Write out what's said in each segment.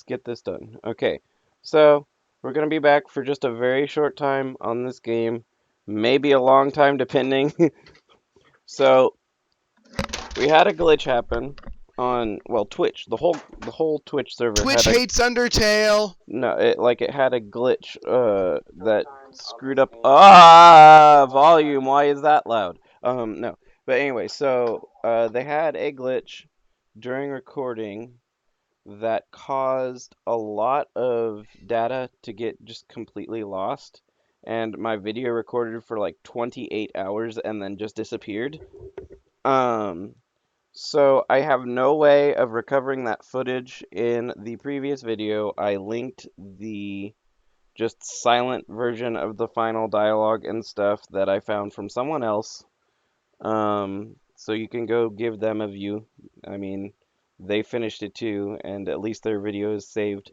let's get this done. Okay, so we're gonna be back for just a very short time on this game, maybe a long time depending. So we had a glitch happen on, well, Twitch. The whole Twitch server Twitch had a hates Undertale. no, it had a glitch that screwed up volume. Why is that loud? No. But anyway, so they had a glitch during recording that caused a lot of data to get just completely lost, and my video recorded for like 28 hours and then just disappeared. Um, so I have no way of recovering that footage. In the previous video, I linked the just silent version of the final dialogue and stuff that I found from someone else. So you can go give them a view. I mean, they finished it too, and at least their video is saved.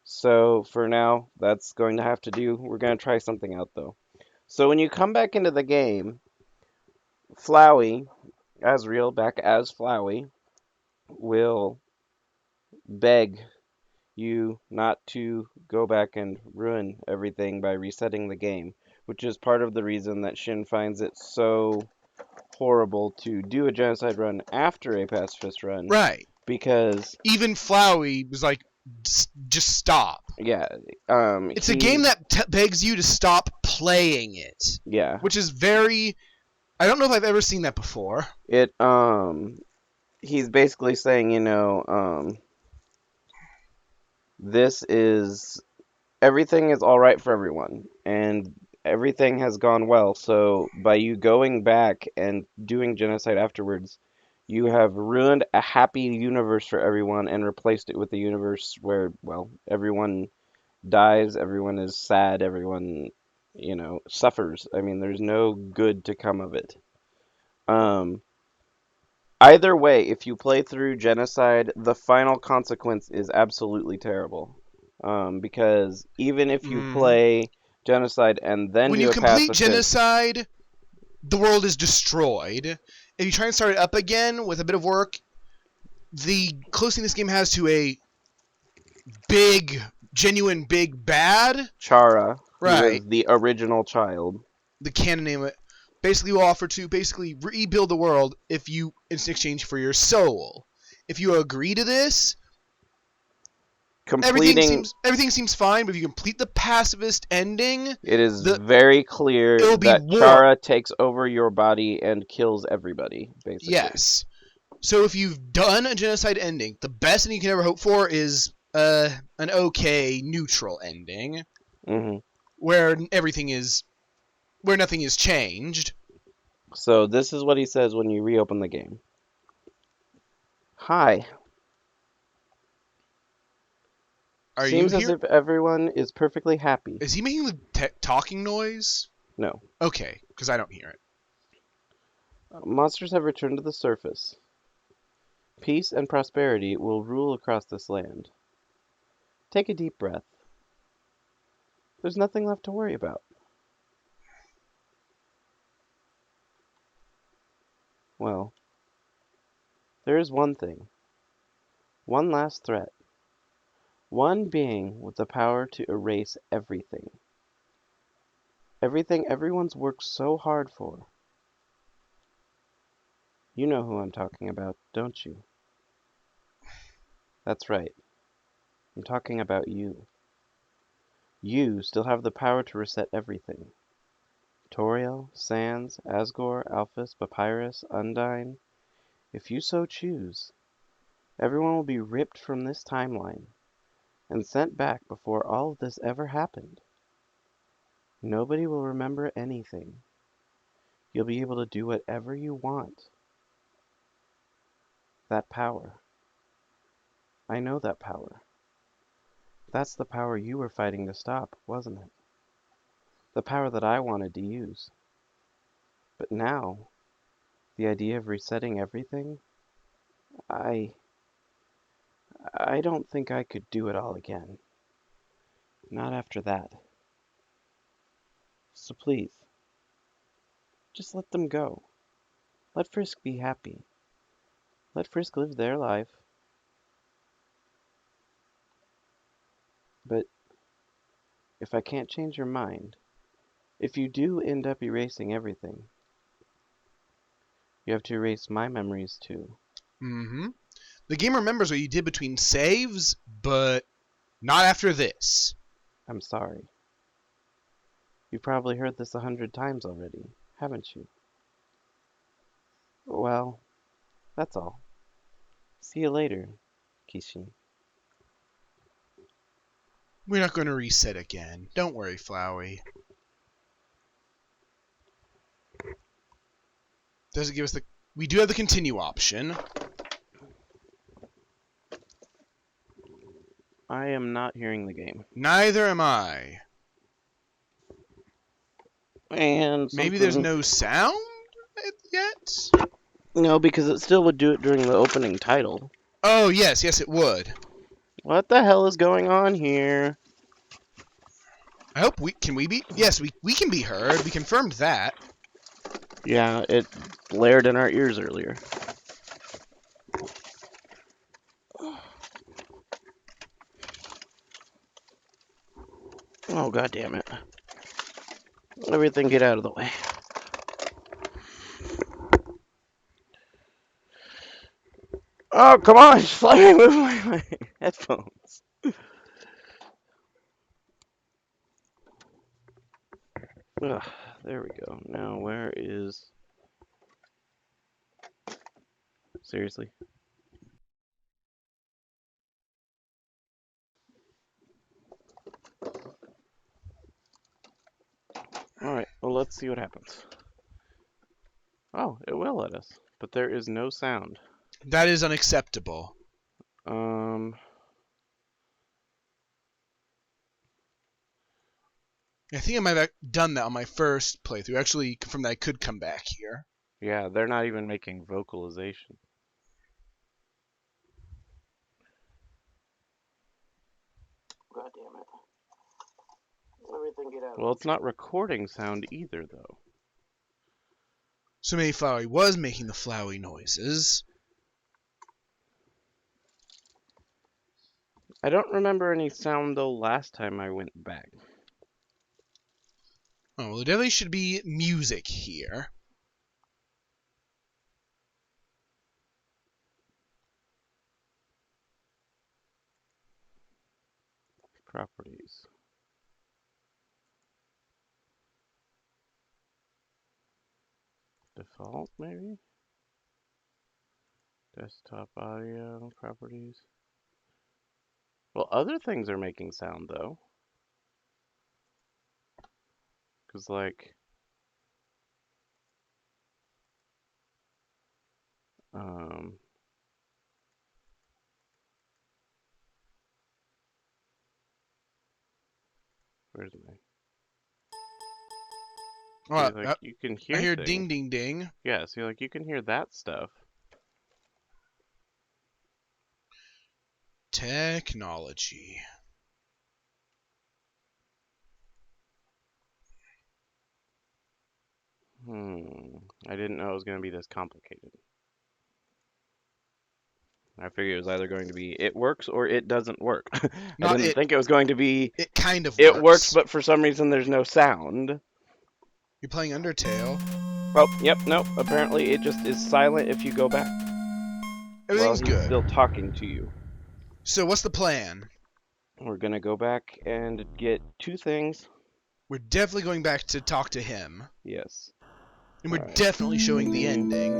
So for now, that's going to have to do. We're going to try something out though. So when you come back into the game, Flowey, Asriel, back as Flowey, will beg you not to go back and ruin everything by resetting the game, which is part of the reason that Shin finds it so horrible to do a genocide run after a pacifist run, Right. because Even Flowey was like, just stop. yeah, It's a game that begs you to stop playing it, yeah, which is very. I don't know if I've ever seen that before. it he's basically saying, this is everything is all right for everyone, and everything has gone well. So by you going back and doing genocide afterwards, you have ruined a happy universe for everyone and replaced it with a universe where, well, everyone dies, everyone is sad, everyone, suffers. I mean, there's no good to come of it. Um, Either way, if you play through genocide, the final consequence is absolutely terrible. Because even if you Hmm. play genocide and then When do you a complete pacifist, genocide, the world is destroyed. If you try and start it up again with a bit of work, the closest thing this game has to a big, genuine big bad, Chara, who right, is the original child, the canon name it, basically will offer to basically rebuild the world if you, in exchange for your soul. If you agree to this, completing everything seems fine, but if you complete the pacifist ending, it is the very clear it'll be that war. Chara takes over your body and kills everybody, basically. Yes. So if you've done a genocide ending, the best thing you can ever hope for is an okay neutral ending hmm where nothing is changed. So this is what he says when you reopen the game. Hi. Are you Seems as here? if everyone is perfectly happy. Is he making the talking noise? No. Okay, because I don't hear it. Monsters have returned to the surface. Peace and prosperity will rule across this land. Take a deep breath. There's nothing left to worry about. Well, there is one thing. One last threat. One being with the power to erase everything. Everything everyone's worked so hard for. You know who I'm talking about, don't you? That's right. I'm talking about you. You still have the power to reset everything. Toriel, Sans, Asgore, Alphys, Papyrus, Undyne. If you so choose, everyone will be ripped from this timeline and sent back before all of this ever happened. Nobody will remember anything. You'll be able to do whatever you want. That power. I know that power. That's the power you were fighting to stop, wasn't it? The power that I wanted to use. But now, the idea of resetting everything, I don't think I could do it all again. Not after that. So please, just let them go. Let Frisk be happy. Let Frisk live their life. But if I can't change your mind, if you do end up erasing everything, you have to erase my memories too. Mm-hmm. The game remembers what you did between saves, but not after this. I'm sorry. You've probably heard this 100 times already, haven't you? Well, that's all. See you later, Kishin. We're not going to reset again. Don't worry, Flowey. Does it give us the... We do have the continue option. I am not hearing the game. Neither am I. And Maybe there's something... no sound yet? No, because it still would do it during the opening title. Oh, yes, it would. What the hell is going on here? I hope we... Can we be... Yes, we can be heard. We confirmed that. Yeah, it blared in our ears earlier. Oh, god damn it. Everything get out of the way. Oh, come on! Just let me move my headphones. Ugh, there we go. Now, where is... Seriously? Alright, well, let's see what happens. Oh, it will let us. But there is no sound. That is unacceptable. I think I might have done that on my first playthrough. Actually, confirmed that I could come back here. Yeah, they're not even making vocalization. God damn it. Everything get out. Well, it's not recording sound either, though. So maybe Flowey was making the Flowey noises. I don't remember any sound, though, last time I went back. Oh, well, there definitely should be music here. Properties. Default, maybe? Desktop audio, properties. Well, other things are making sound, though. Because, like... Where's my... Oh, See, like, you can hear I hear things. ding, ding, ding. Yeah, see, like, you can hear that stuff. Technology. I didn't know it was going to be this complicated. I figured it was either going to be it works or it doesn't work. I didn't think it was going to be It kind of it works, but for some reason there's no sound. You're playing Undertale. Oh, yep, nope. Apparently it just is silent if you go back. Everything's he's good. Still talking to you. So what's the plan? We're gonna go back and get two things. We're definitely going back to talk to him. Yes. And we're definitely showing the ending.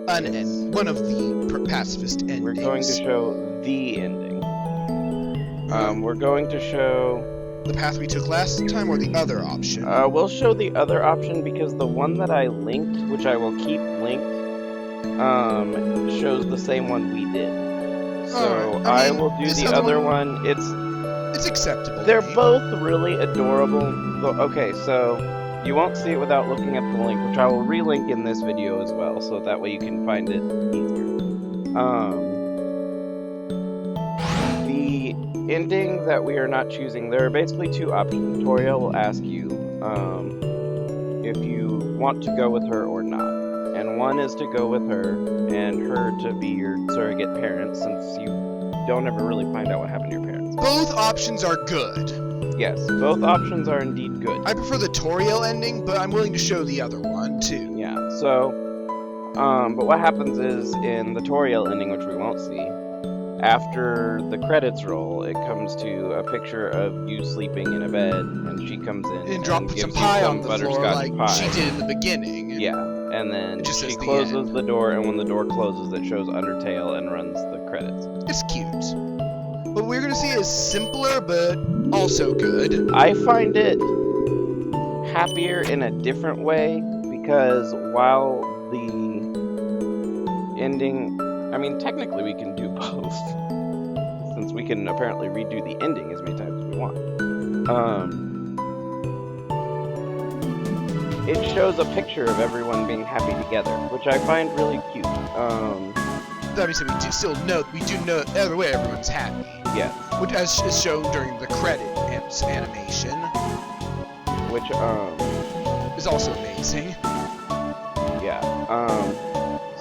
One of the pacifist endings. We're going to show the ending. We're going to show... The path we took last time or the other option? We'll show the other option because the one that I linked, which I will keep linked, shows the same one we did. So right. I will do the other one. It's acceptable. They're both really adorable. Okay, so you won't see it without looking at the link, which I will relink in this video as well, so that way you can find it easier. The ending that we are not choosing, there are basically two options. Toria will ask you if you want to go with her or not. And one is to go with her, and her to be your surrogate parent, since you don't ever really find out what happened to your parents. Both options are good. Yes, both options are indeed good. I prefer the Toriel ending, but I'm willing to show the other one, too. Yeah, so, but what happens is, in the Toriel ending, which we won't see, after the credits roll, it comes to a picture of you sleeping in a bed, and she comes in And drop gives some you pie some on the floor butterscotch like pie. she did in the beginning. Yeah, and then It just she says the closes end. the door, and when the door closes, it shows Undertale and runs the credits. It's cute. What we're gonna see is simpler, but also good. I find it happier in a different way, because while the ending, I mean, technically we can do both, since we can apparently redo the ending as many times as we want. It shows a picture of everyone being happy together, which I find really cute. Obviously, we do know either way everyone's happy. Yes. Which, as is shown during the credit animation, Which, is also amazing. yeah.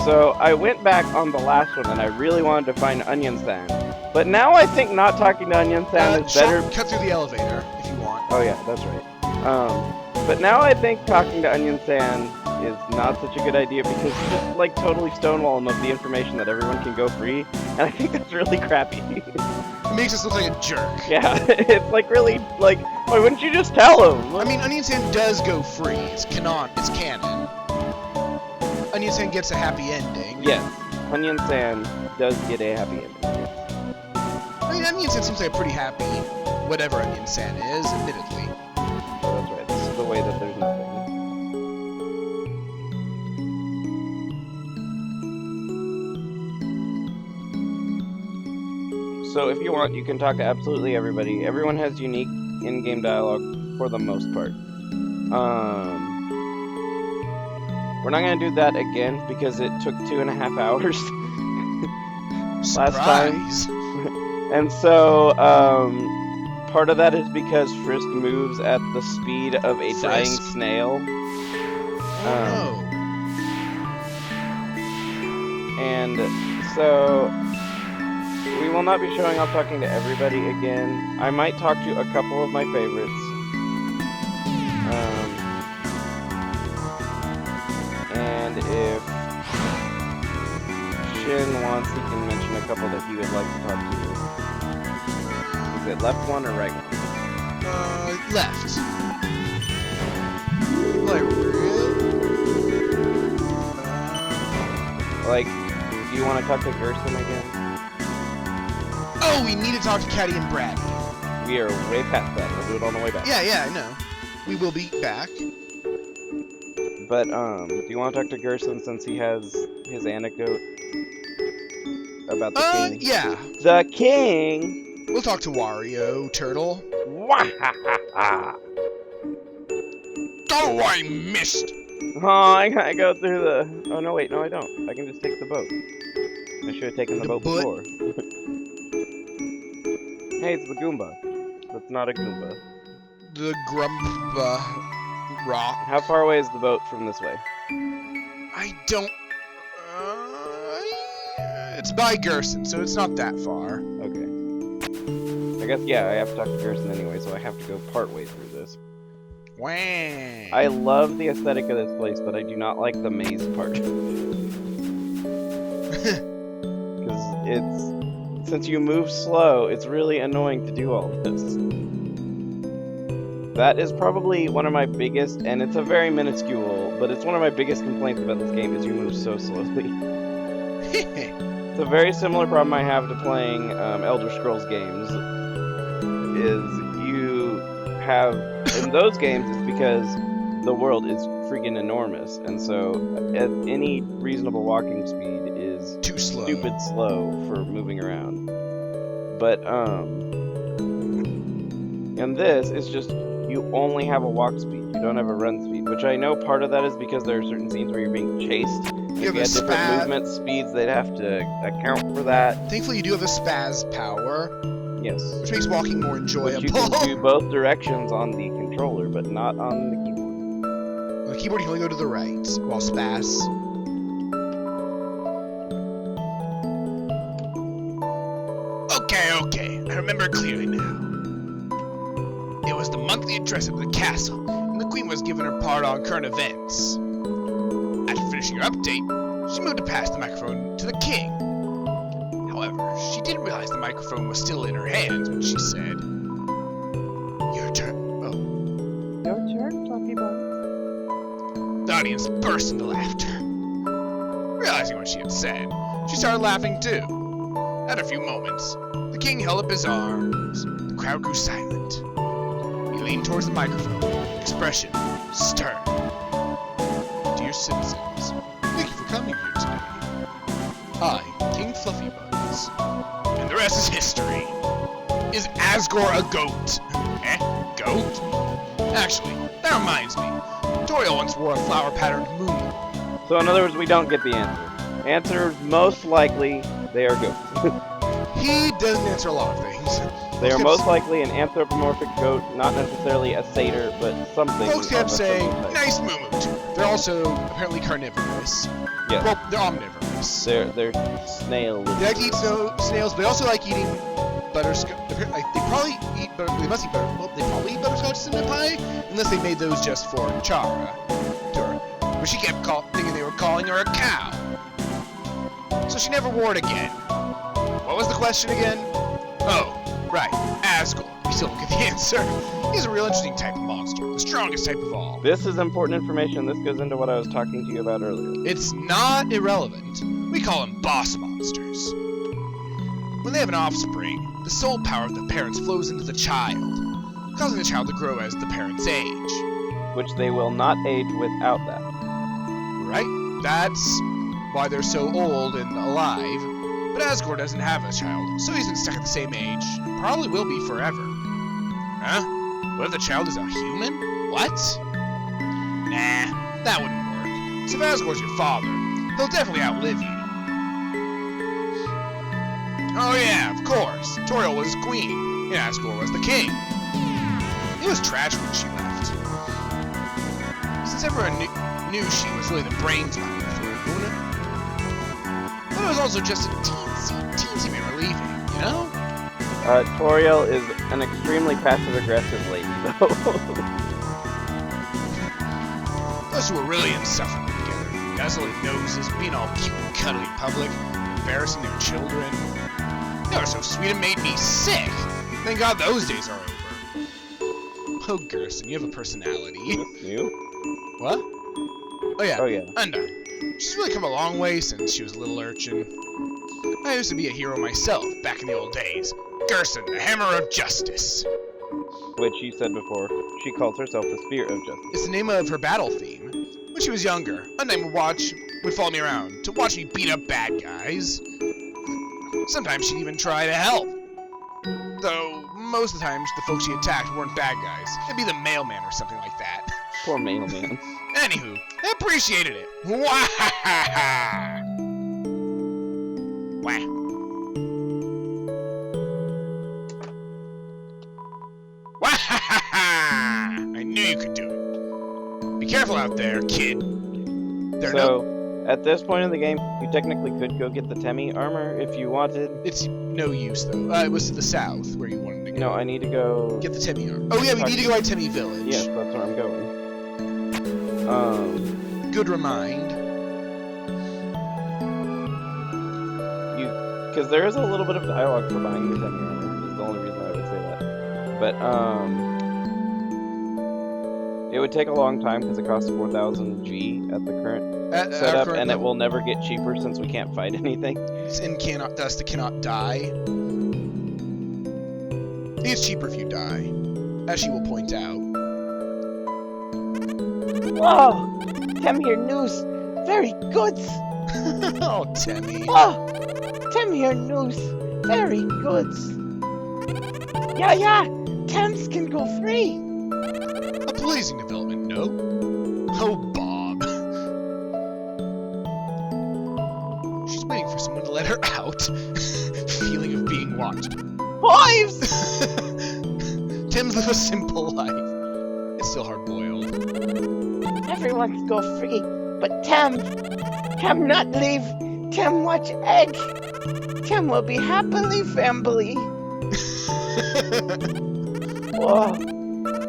So I went back on the last one, and I really wanted to find Onion Sand. But now I think not talking to Onion Sand is better. Cut through the elevator, if you want. Oh yeah, that's right. But now I think talking to Onion Sand is not such a good idea, because it's just like totally stonewall him of the information that everyone can go free, and I think that's really crappy. It makes us look like a jerk. Yeah, it's like really, like, why wouldn't you just tell him? I mean, Onion Sand does go free. It's canon. Onion Sand gets a happy ending. Yes, Onion Sand does get a happy ending. I mean, Onion Sand seems like a pretty happy whatever Onion Sand is, admittedly. Oh, that's right. This is the way that there's nothing. So if you want, you can talk to absolutely everybody. Everyone has unique in-game dialogue for the most part. We're not going to do that again because it took 2.5 hours last time. And so, part of that is because Frisk moves at the speed of a dying snail. And so, we will not be showing off talking to everybody again. I might talk to a couple of my favorites. And if Shin wants, he can mention a couple that he would like to talk to. Is it left one or right one? Left. Like, do you want to talk to Gerson again? Oh, we need to talk to Caddy and Brad. We are way past that. We'll do it on the way back. Yeah, I know. We will be back. But, do you want to talk to Gerson since he has his anecdote about the king? Yeah. The king! We'll talk to Wario, Turtle. Wahahaha! Oh, I missed! Oh, I gotta go through the... Oh, no, wait, no, I don't. I can just take the boat. I should have taken the boat before. Hey, it's the Goomba. That's not a Goomba. The Grumba Rock. How far away is the boat from this way? I don't... it's by Gerson, so it's not that far. Okay. I guess, yeah, I have to talk to Gerson anyway, so I have to go part way through this. Wah. I love the aesthetic of this place, but I do not like the maze part. Because it's... Since you move slow, it's really annoying to do all this. That is probably one of my biggest, and it's a very minuscule, but it's one of my biggest complaints about this game, is you move so slowly. It's a very similar problem I have to playing Elder Scrolls games, is you have, in those games, it's because the world is freaking enormous, and so at any reasonable walking speed is too slow. Stupid slow for moving around. But, and this is just, you only have a walk speed, you don't have a run speed, which I know part of that is because there are certain scenes where you're being chased. If you had different movement speeds, they'd have to account for that. Thankfully, you do have a spaz power. Yes. Which makes walking more enjoyable. Which you can do both directions on the controller, but not on the keyboard. On the keyboard, you can only go to the right, while spaz. Okay. I remember clearly now. It was the monthly address at the castle, and the Queen was giving her part on current events. After finishing her update, she moved to pass the microphone to the king. However, she didn't realize the microphone was still in her hands when she said, "Your turn." Oh. Your turn, Fluffy Buns. The audience burst into laughter. Realizing what she had said, she started laughing too. After a few moments, the king held up his arms. The crowd grew silent. He leaned towards the microphone, expression stern. Dear citizens, thank you for coming here today. I, King Fluffy Buns, and the rest is history. Is Asgore a goat? Goat? Actually, that reminds me. Toriel once wore a flower-patterned moon. So in other words, we don't get the answer. Answer is most likely they are goats. He doesn't answer a lot of things. They are most likely an anthropomorphic goat, not necessarily a satyr, but something. Folks kept of a saying, similar type. nice moo. They're also apparently carnivorous. Yeah. Well, they're omnivorous. They're snail. They like to eat snails, but they also like eating butterscotch. They probably eat they must eat butter. Well, they probably eat butterscotch in their pie, unless they made those just for Chara. But she kept thinking they were calling her a cow. So she never wore it again. What was the question again? Oh, right, Asgore. We still don't get the answer. He's a real interesting type of monster, the strongest type of all. This is important information. This goes into what I was talking to you about earlier. It's not irrelevant. We call them boss monsters. When they have an offspring, the soul power of the parents flows into the child, causing the child to grow as the parents age. Which they will not age without that. Right? That's why they're so old and alive. But Asgore doesn't have a child, so he's been stuck at the same age, and probably will be forever. Huh? What if the child is a human? What? Nah, that wouldn't work. So if Asgore's your father, he'll definitely outlive you. Oh yeah, of course. Toriel was queen, and Asgore was the king. It was tragic when she left. Since everyone knew she was really the brains behind the throne, but it was also just a teensy bit relieving, you know? Toriel is an extremely passive-aggressive lady, though. Those who were really insufferable together, guzzling noses, being all cute and cuddly in public, embarrassing their children. They were so sweet it made me sick. Thank God those days are over. Oh, Gerson, you have a personality. You? What? Oh yeah. Oh yeah. Undyne. She's really come a long way since she was a little urchin. I used to be a hero myself back in the old days. Gerson, the Hammer of Justice. Which you said before, she calls herself the Spirit of Justice. It's the name of her battle theme. When she was younger, Undyne would follow me around to watch me beat up bad guys. Sometimes she'd even try to help. Though, most of the times, the folks she attacked weren't bad guys. It'd be the mailman or something like that. Poor mailman. Anywho, I appreciated it. Wah! Wah. Wah! I knew you could do it. Be careful out there, kid. At this point in the game, you technically could go get the Temmie armor if you wanted. It's no use, though. It was to the south where you wanted to go. No, I need to go... Get the Temmie armor. Oh yeah, we need to go by Temmie Village. Yes, that's where I'm going. Good remind. Because there is a little bit of dialogue for buying the Temmie armor, is the only reason I would say that. But, it would take a long time because it costs 4,000 G at the current setup, and it will never get cheaper since we can't fight anything. It's in Dust cannot die. I think it's cheaper if you die, as she will point out. Oh, Temmie news, very good. Oh, Temmie. Oh, Temmie news, very good. Yeah, Thames can go free. A pleasing development, no? Oh, Bob. She's waiting for someone to let her out. Feeling of being watched. Wives! Tim's live a simple life. It's still hard-boiled. Everyone go free, but Tam not leave. Tam watch egg. Tam will be happily family. Or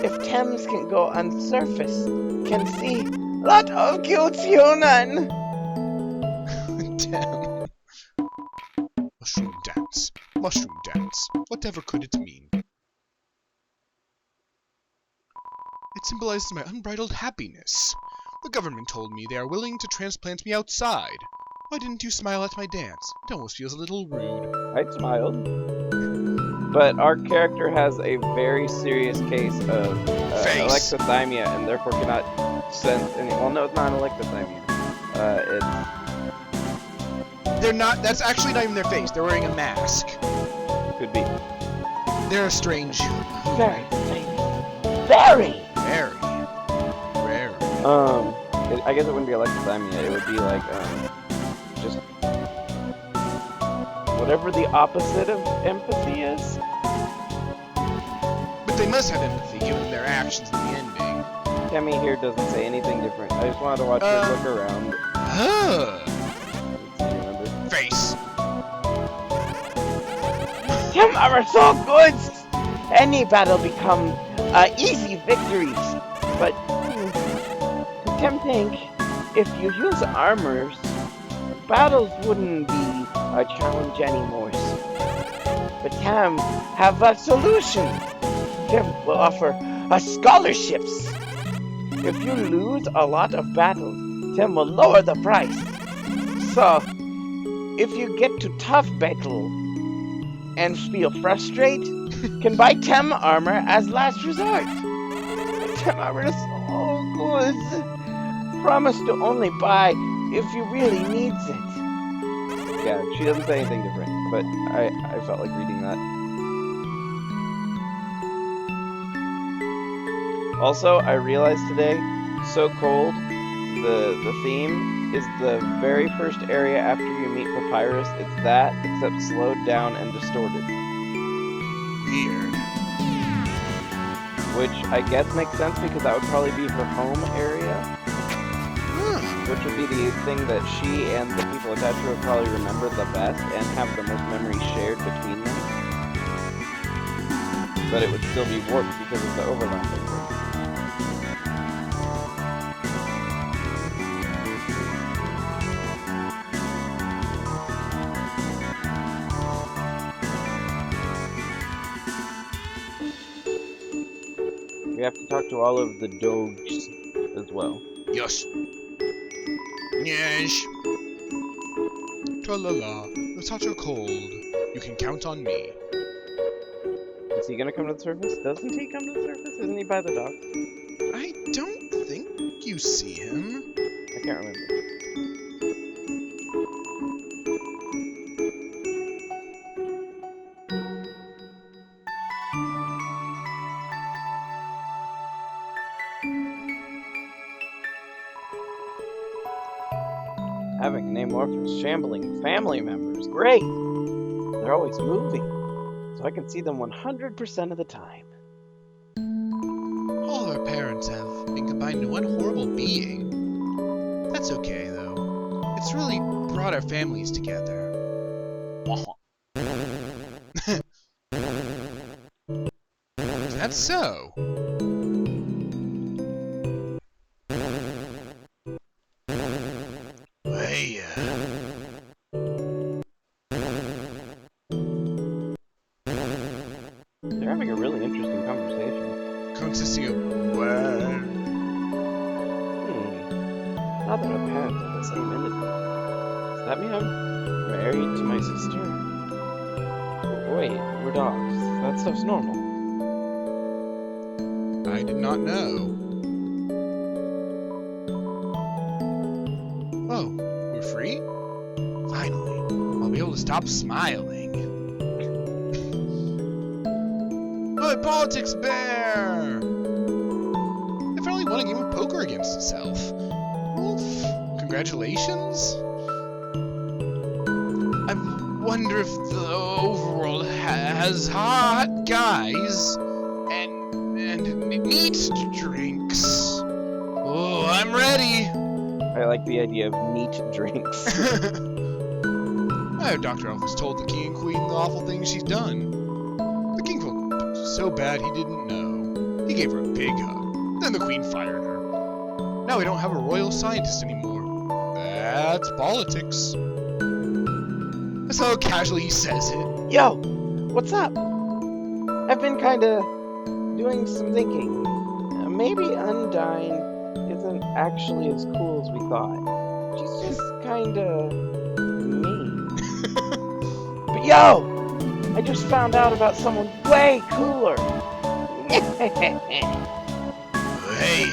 if Thames can go on surface, can see lot of cute human. Damn. Mushroom dance. Mushroom dance. Whatever could it mean? It symbolizes my unbridled happiness. The government told me they are willing to transplant me outside. Why didn't you smile at my dance? It almost feels a little rude. I smiled. But our character has a very serious case of Face. alexithymia and therefore cannot sense any. Well, no, it's not alexithymia. They're not. That's actually not even their face. They're wearing a mask. It could be. They're a strange. Very famous. Very. Very. Rare. I guess it wouldn't be alexithymia. It would be like just whatever the opposite of empathy is. But they must have empathy given their actions in the ending. Tammy here doesn't say anything different. I just wanted to watch her look around. Huh. Let's see, remember? Face. Them are so good. Any battle become easy victories. But Tim think if you use armors, battles wouldn't be a challenge anymore. But Tim have a solution. Tim will offer scholarships. If you lose a lot of battles, Tim will lower the price. So, if you get to tough battle and feel frustrated, can buy Tim armor as last resort. Tim armor is so good. Promise to only buy if you really needs it. Yeah, she doesn't say anything different, but I felt like reading that. Also, I realized today, So Cold, the theme, is the very first area after you meet Papyrus. It's that, except slowed down and distorted. Weird. Which I guess makes sense because that would probably be her home area. Which would be the thing that she and the people attached to her would probably remember the best and have the most memories shared between them. But it would still be warped because of the overlapping. We have to talk to all of the dogs as well. Yes. Yes. Tra-la-la. The touch are cold. You can count on me. Is he gonna come to the surface? Doesn't he come to the surface? Isn't he by the dock? I don't think you see him. I can't remember. Having a name more for shambling family members. Great! They're always moving, so I can see them 100% of the time. All our parents have been combined into one horrible being. That's okay, though. It's really brought our families together. Is that so? Hey, They're having a really interesting conversation. consisting of what? Now that our parents are the same entity, does that mean I'm married to my sister? Wait, we're dogs. That stuff's normal. I did not know. Oh, we're free? Finally, I'll be able to stop smiling. Oh, politics bear! I finally won a game of poker against itself. Oof. Congratulations. I wonder if the overworld has hot guys and neat drinks. Oh, I'm ready. I like the idea of neat drinks. I heard Dr. Elf has told the king and queen the awful things she's done. The king will so bad he didn't know. He gave her a big hug. Then the Queen fired her. Now we don't have a royal scientist anymore. That's politics. That's how casually he says it. Yo, what's up? I've been kinda doing some thinking. Maybe Undyne isn't actually as cool as we thought. She's just kinda mean. But yo, I just found out about someone way cooler. Hey,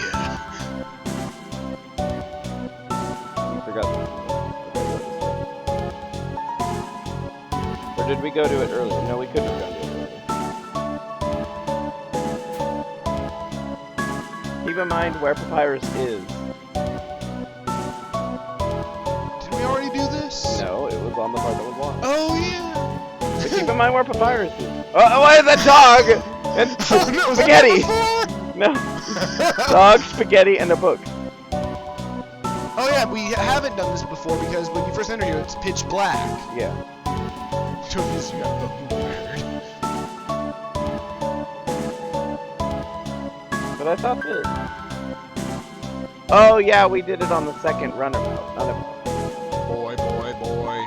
You forgot. Or did we go to it earlier? No, we couldn't have gone to it earlier. Keep in mind where Papyrus is. did we already do this? No, it was on the part that was lost. Oh, yeah. But keep in mind where Papyrus is. Oh, why is that dog? And Oh, no, was spaghetti! that No. Dog, spaghetti, and a book. Oh, yeah, we haven't done this before because when you first enter here, it's pitch black. Yeah. So this you got weird. But I thought that... Oh, yeah, we did it on the second runabout. Boy, boy, boy.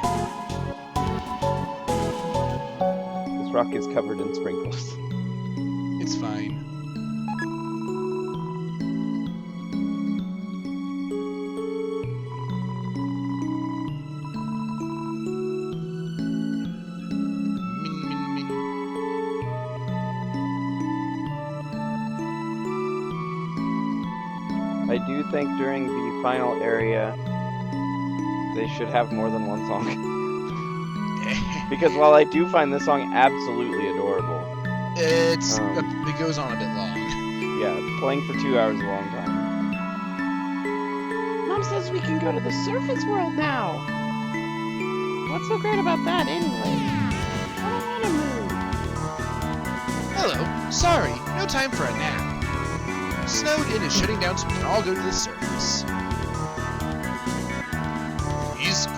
This rock is covered in sprinkles. It's fine. Min, min, min. I do think during the final area, they should have more than one song. Because while I do find this song absolutely adorable, It's Um, it goes on a bit long. yeah, playing for 2 hours is a long time. Mom says we can go to the surface world now. What's so great about that anyway? I don't want to move. Hello. Sorry, no time for a nap. Snowden is shutting down so we can all go to the surface. He's cool.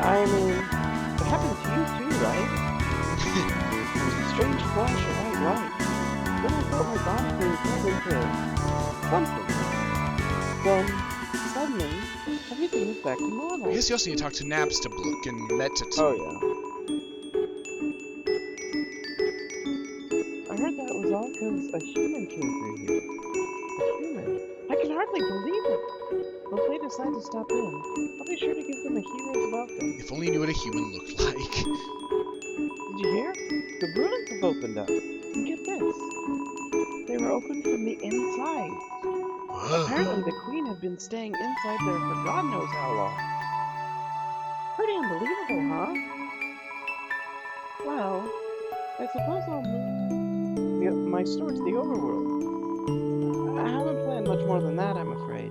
I mean, it happened to you too, right? There was a strange flash of white light. Then I felt my body being pulled into something. Then, suddenly, everything was back to normal. I guess you also need to talk to Nabstablook and Mettaton. Oh, yeah. I heard that was all because a human came through here. A human. I can hardly believe it. But if they decide to stop in, I'll be sure to give them a hero's welcome. If only you knew what a human looked like. Did you hear? The ruins have opened up. And get this. They were opened from the inside. Whoa. Apparently the queen had been staying inside there for God knows how long. Pretty unbelievable, huh? Well, I suppose I'll move my store to the overworld. I haven't planned much more than that, I'm afraid.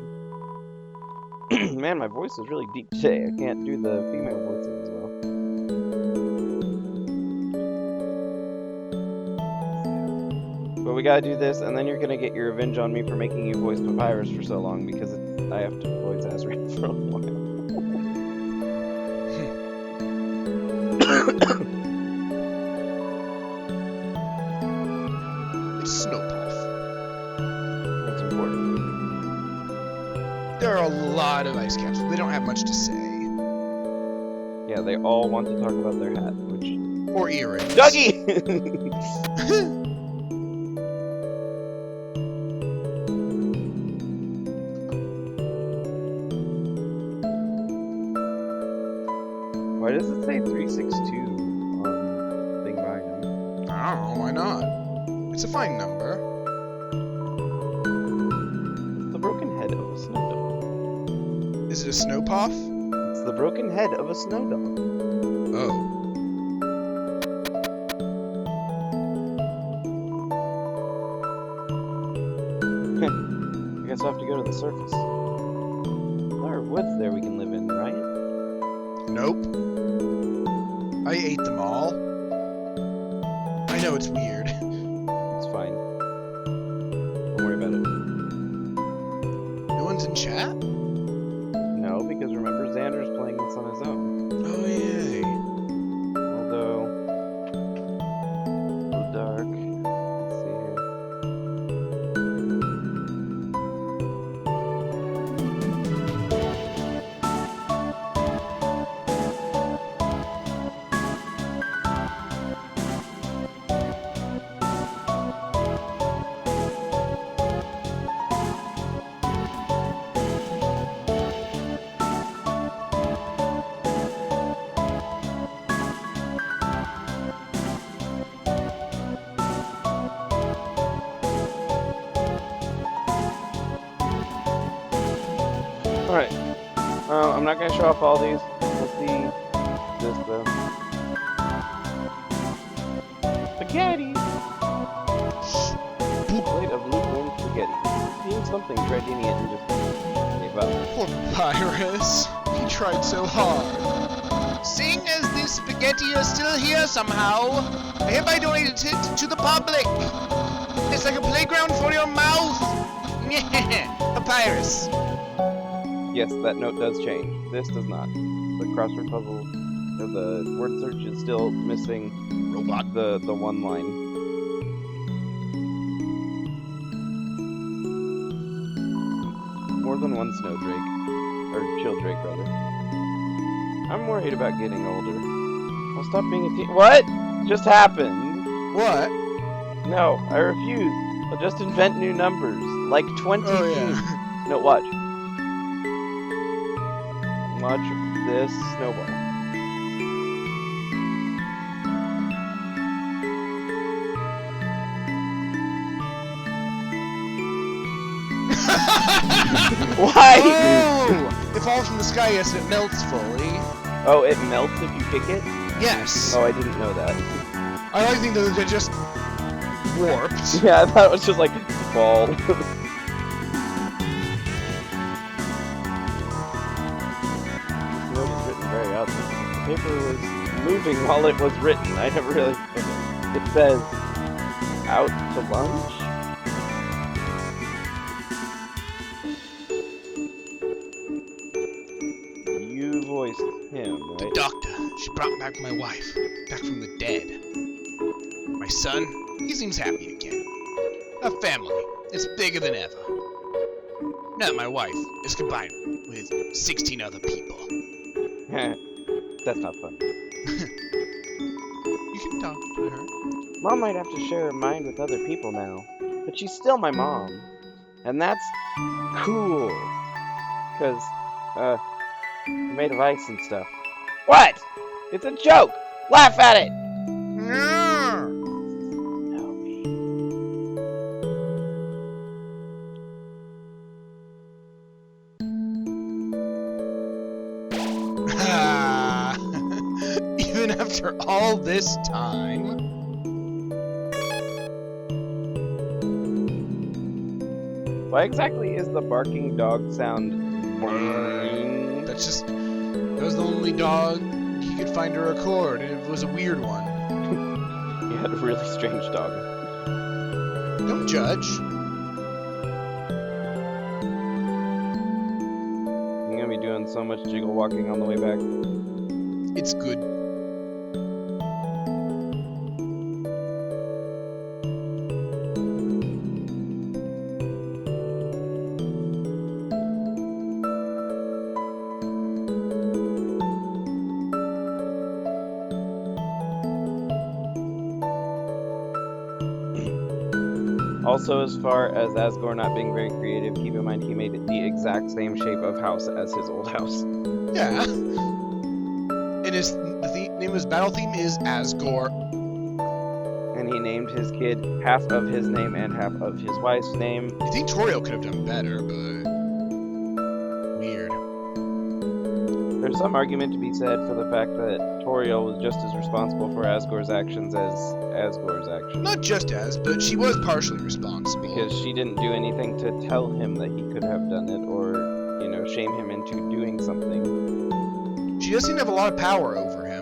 Man, my voice is really deep today. I can't do the female voices as well. But we gotta do this, and then you're gonna get your revenge on me for making you voice Papyrus for so long, because I have to voice Asriel for a while. It's Snowpuff. That's important. There are a lot of ice caps. They don't have much to say. Yeah, they all want to talk about their hat, which... Or earrings. Dougie! Why does it say 362 on thing behind him? I don't know, why not? It's a fine number. It's the broken head of a snow dog. Is it a Snowpuff? It's the broken head of a snow dog. Oh. I guess I'll have to go to the surface. There are woods there we can live in, right? Nope. I ate them all. I know it's weird. It's fine. Don't worry about it. No one's in chat? No, because remember Xander's playing this on his own. Oh, yay. I'm not gonna show off all these. We'll see this though. Spaghetti! Plate of lukewarm spaghetti. Seeing something, tried eating it and just gave up. Poor Papyrus. He tried so hard. Seeing as this spaghetti is still here somehow, I hereby donate it to the public. It's like a playground for your mouth. Papyrus. Yes, that note does change. This does not. The crossword puzzle, the word search is still missing Robot. the one line. More than one snow drake. Or chill drake, rather. I'm worried about getting older. I'll stop being a teen. What just happened? What? No, I refuse. I'll just invent new numbers. Like 20. Oh, yeah. No, watch. Watch this snowball. Why? Oh! It falls from the sky, yes, and it melts fully. Oh, it melts if you kick it? Yes. Oh, I didn't know that. I like to think that it just warped. Yeah, I thought it was just like ball. Note is written very oddly. The paper was moving while it was written. I never really. It says, "Out to lunch." You voiced him, The right? doctor, she brought back my wife, back from the dead. My son, he seems happy again. A family, it's bigger than ever. Now that my wife is combined with 16 other people. That's not fun. You can talk to her. Mom might have to share her mind with other people now, but she's still my mom. And that's cool. Because, we're made of ice and stuff. What? It's a joke! Laugh at it! Even after all this time. Why exactly is the barking dog sound? That's just, that was the only dog he could find to record, and it was a weird one. He had a really strange dog. Don't judge. I'm gonna be doing so much jiggle walking on the way back. It's good. Also, as far as Asgore not being very creative, keep in mind he made it the exact same shape of house as his old house. Yeah. And the name of his battle theme is Asgore. And he named his kid half of his name and half of his wife's name. You think Toriel could have done better, but weird. There's some argument to be said for the fact that Toriel was just as responsible for Asgore's actions as Asgore's actions. Not just as, but she was partially responsible. Because she didn't do anything to tell him that he could have done it or, you know, shame him into doing something. She does seem to have a lot of power over him.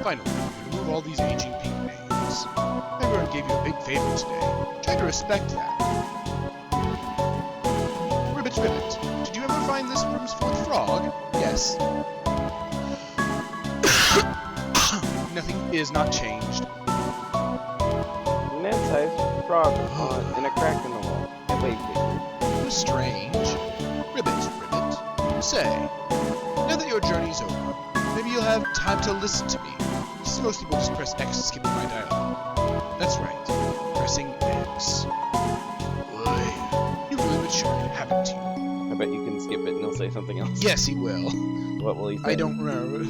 Finally, remove all these aging pink names. Everyone gave you a big favor today. Try to respect that. Ribbit, Ribbit, did you ever find this room's fourth frog? Yes. Nothing is not changed. A man-sized frog in a crack in the wall. It waved at you. It was strange. Ribbit, Ribbit, say, now now that your journey's over, maybe you'll have time to listen to me. Since most people just press X to skip my dialogue. That's right, pressing X. Boy, you've really matured, haven't you? I bet you can skip it and he'll say something else. Yes, he will. What will he say? I don't remember.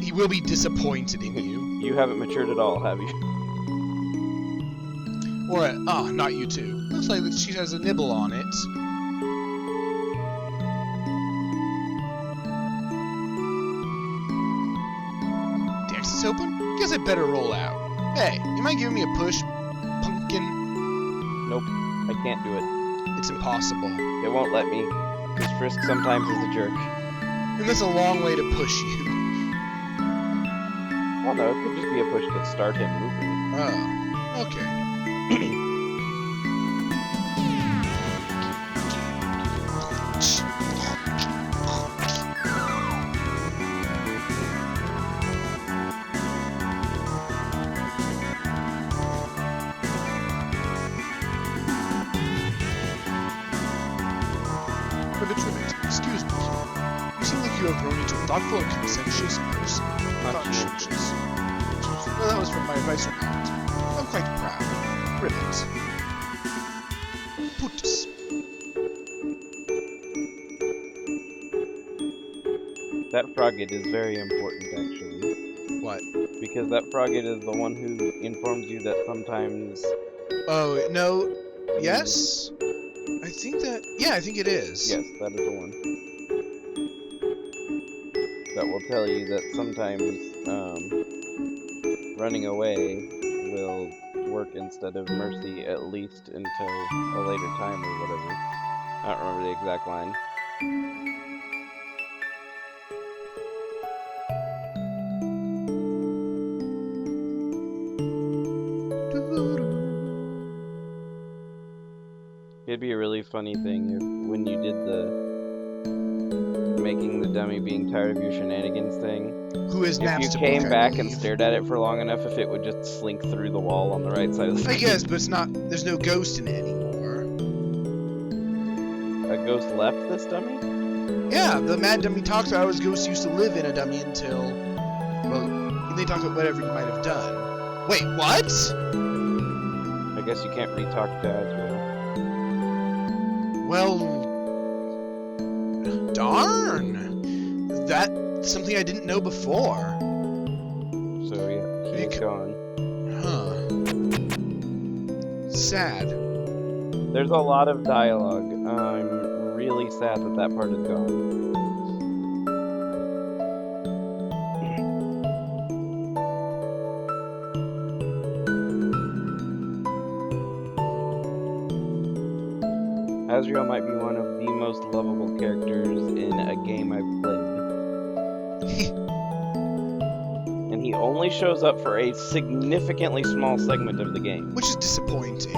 He will be disappointed in you. You haven't matured at all, have you? Or, not you too. Looks like she has a nibble on it. The exit's open? Guess I better roll out. Hey, you mind giving me a push, pumpkin? Nope, I can't do it. It's impossible. It won't let me, because Frisk sometimes is a jerk. And that's a long way to push you. Well, no, it could just be a push to start him moving. Oh, okay. Ribbit, excuse me. You seem like you have grown into a thoughtful and conscientious person. Conscientious. Well, that was from my advisor aunt. I'm quite proud. Ribbit. Putus. That Frogget is very important, actually. What? Because that Frogget is the one who informs you that sometimes... Oh, no. Yes? I think that... Yeah, I think it is. Yes, that is the one. That will tell you that sometimes, running away will work instead of mercy, at least until a later time or whatever. I don't remember the exact line. It'd be a really funny thing if, when you did the making the dummy being tired of your shenanigans thing, Who is if you Napstable, came I back and believe. stared at it for long enough, if it would just slink through the wall on the right side of the I screen. guess, but it's not... There's no ghost in it anymore. A ghost left this dummy? Yeah, the mad dummy talks about how his ghost used to live in a dummy until... Well, they talk about whatever you might have done. Wait, what? I guess you can't re-talk to Asriel. Well... Darn! That's something I didn't know before. So yeah, he's Bec- gone. Huh. Sad. There's a lot of dialogue. I'm really sad that that part is gone. Asriel might be one of the most lovable characters in a game I've played. And he only shows up for a significantly small segment of the game. Which is disappointing.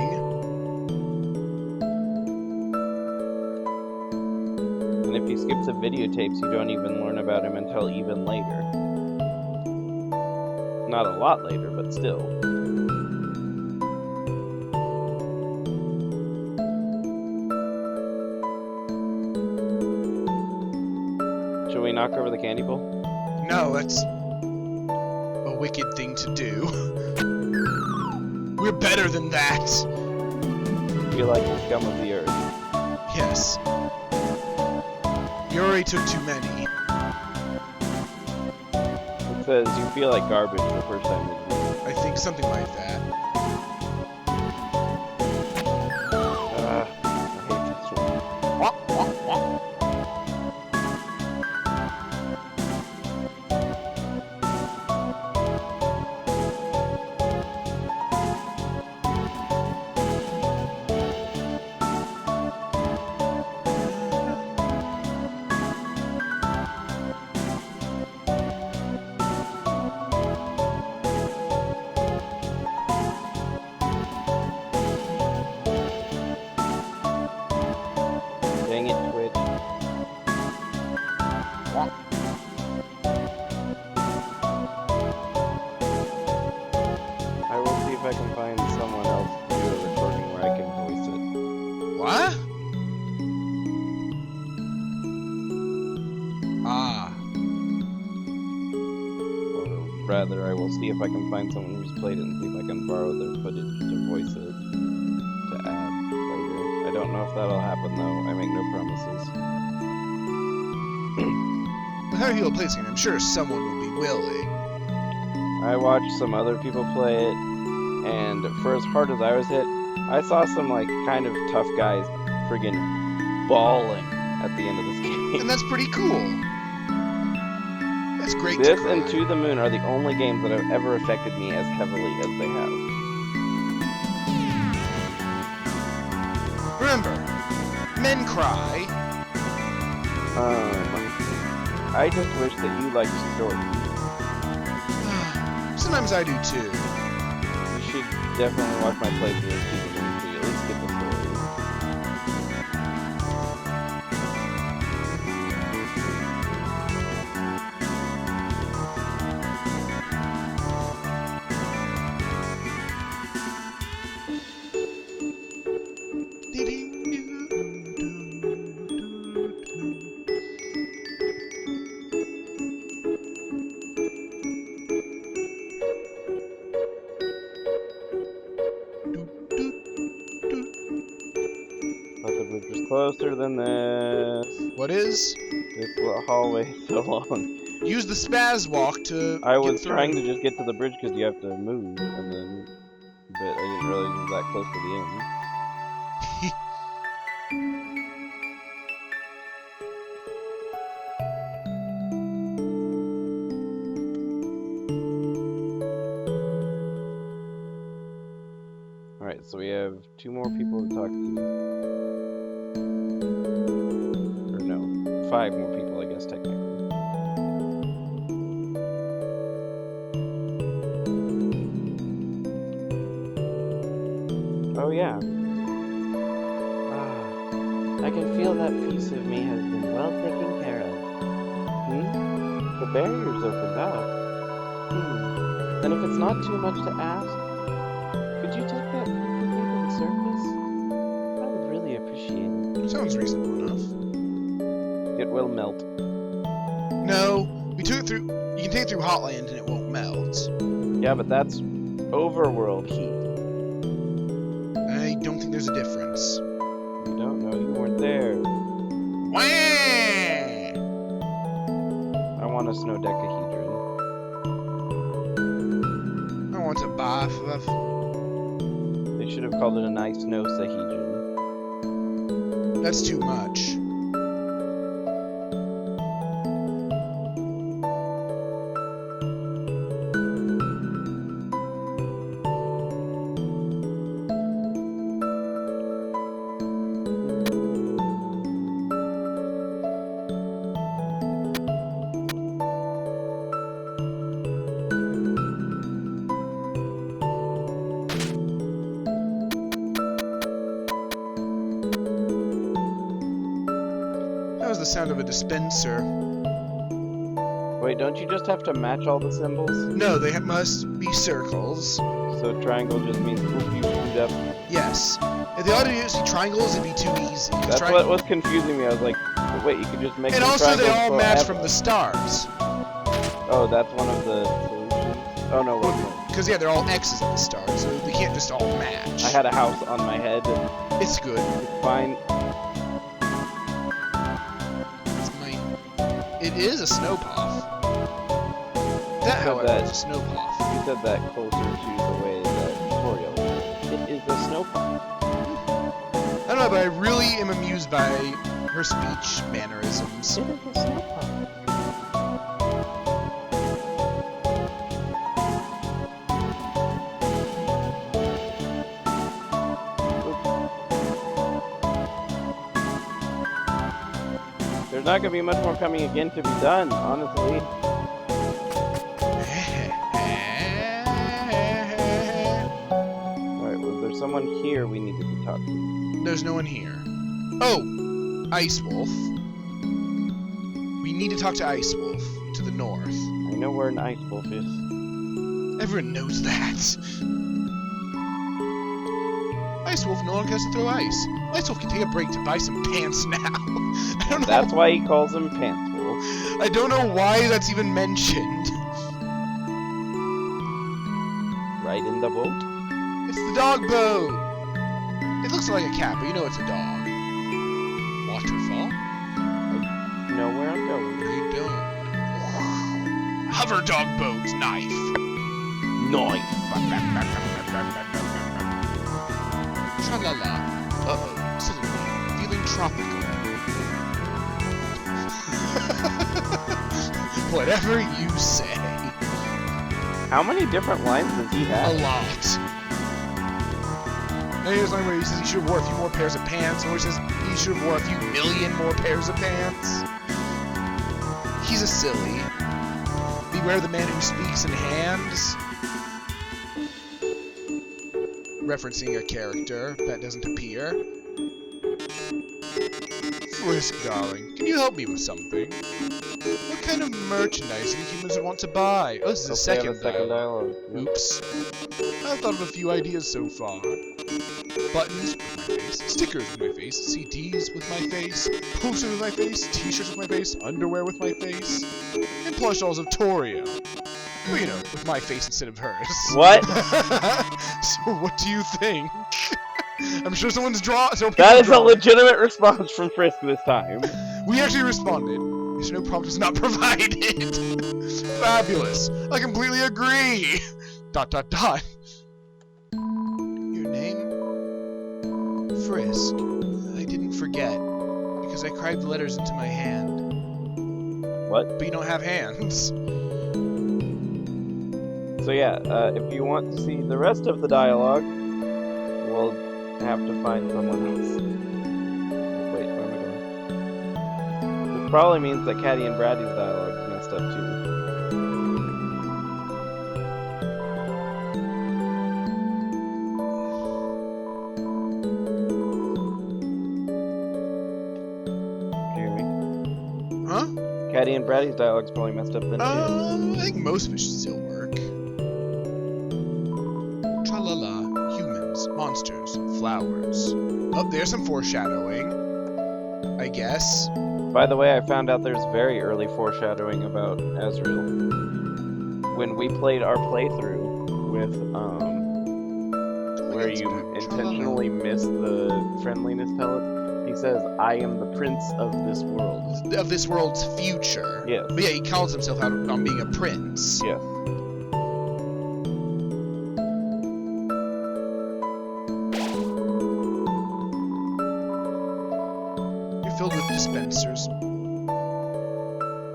And if he skips the videotapes, you don't even learn about him until even later. Not a lot later, but still. Should we knock over the candy bowl? No, that's a wicked thing to do. We're better than that. Feel like the scum of the earth. Yes. You already took too many. It says you feel like garbage the first time you do it. I think something like that. I hate this one. Wah, wah, wah. will see if I can find someone who's played it and see if I can borrow their footage to voice it to add later. I don't know if that'll happen though. I make no promises. With how people play this game, I'm sure someone will be willing. I watched some other people play it, and for as hard as I was hit, I saw some like kind of tough guys friggin' bawling at the end of this game. And that's pretty cool. That's great This to cry. and To the Moon are the only games that have ever affected me as heavily as they have. Remember, men cry. I just wish that you liked stories. Sometimes I do too. You should definitely watch my playthrough of To the Moon so you at least get the story. But the bridge was closer than this. What is? This hallway is so long. Use the spaz walk to I get was through. trying to just get to the bridge because you have to move, and then, but I didn't realize it was that close to the end. Alright, so we have 2 more people to talk to. Or no, 5 more people, I guess, technically. Oh yeah. I can feel that piece of me has been well taken care of. The barrier's opened up. And if it's not too much to ask, could you take that proof with me to the surface? I would really appreciate it. Sounds reasonable enough. It will melt. No, we took it through. You can take it through Hotland and it won't melt. Yeah, but that's overworld heat. I don't think there's a difference. You don't know, you weren't there. Wah! I want a snow decahedron. I want to bath. They should have called it a nice snow sahedron. That's too much. That was the sound of a dispenser. Wait, don't you just have to match all the symbols? No, they must be circles. So triangle just means poop you screwed up. Yes. If they ought to use triangles, it'd be too easy. That's what was confusing me. I was like, wait, you could just make And them also, they all triangles match forever. from the stars. Oh, that's one of the solutions? Oh, no, wait, no. Because, yeah, they're all X's in the stars, so they can't just all match. I had a house on my head. It's good. It's fine. It's my... It is a snowpuff. That, So however, is a snowpuff. You said that closer to the way that tutorial is. It is a snowpop. I don't know, but I really am amused by her speech mannerisms. It is a snowpop. There's not gonna be much more coming again to be done, honestly. Alright, was there someone here we needed to talk to? There's no one here. Oh! Ice Wolf. We need to talk to Ice Wolf, to the north. I know where an ice wolf is. Everyone knows that. Ice Wolf no longer has to throw ice. Ice Wolf can take a break to buy some pants now. I don't know. That's why he calls him Pants Wolf. I don't know why that's even mentioned. ride in the boat? It's the dog boat! It looks like a cat, but you know it's a dog. Waterfall? You know where I'm going. No, you don't. Hover dog boat, knife. Knife. Tra-la-la. Uh-oh, suddenly, feeling tropical. Whatever you say. How many different lines does he A have? lot. And here's one where he says he should have wore a few more pairs of pants, or he says he should have wore a few million more pairs of pants. He's a silly. Beware the man who speaks in hands. Referencing a character that doesn't appear. Frisk, darling, can you help me with something? What kind of merchandise do humans would want to buy? Oh, this is a Okay, I have second a second dialogue. dialogue. Oops. I've thought of a few ideas so far. Buttons with my face, stickers with my face, CDs with my face, posters with my face, t-shirts with my face, underwear with my face, and plush dolls of Toria. Well, you know, with my face instead of hers. What? So what do you think? I'm sure someone's That is a legitimate response from Frisk this time. We actually responded. Yes, no prompt is not provided. Fabulous. I completely agree. ... Your name? Frisk. I didn't forget. Because I cried the letters into my hand. What? But you don't have hands. So yeah, if you want to see the rest of the dialogue, we'll have to find someone else. Wait, where am I going? This probably means that Caddy and Braddy's dialogue is messed up too. Do you hear me? Huh? Caddy and Braddy's dialogue's probably messed up then too. I think most of it should still work. Tra-la-la. Humans, monsters, flowers. Oh, there's some foreshadowing. I guess. By the way, I found out there's very early foreshadowing about Asriel. When we played our playthrough with, where you intentionally miss the friendliness pellets, he says, I am the prince of this world. Of this world's future. Yes. But yeah, he calls himself out on being a prince. Yes. You're filled with dispensers.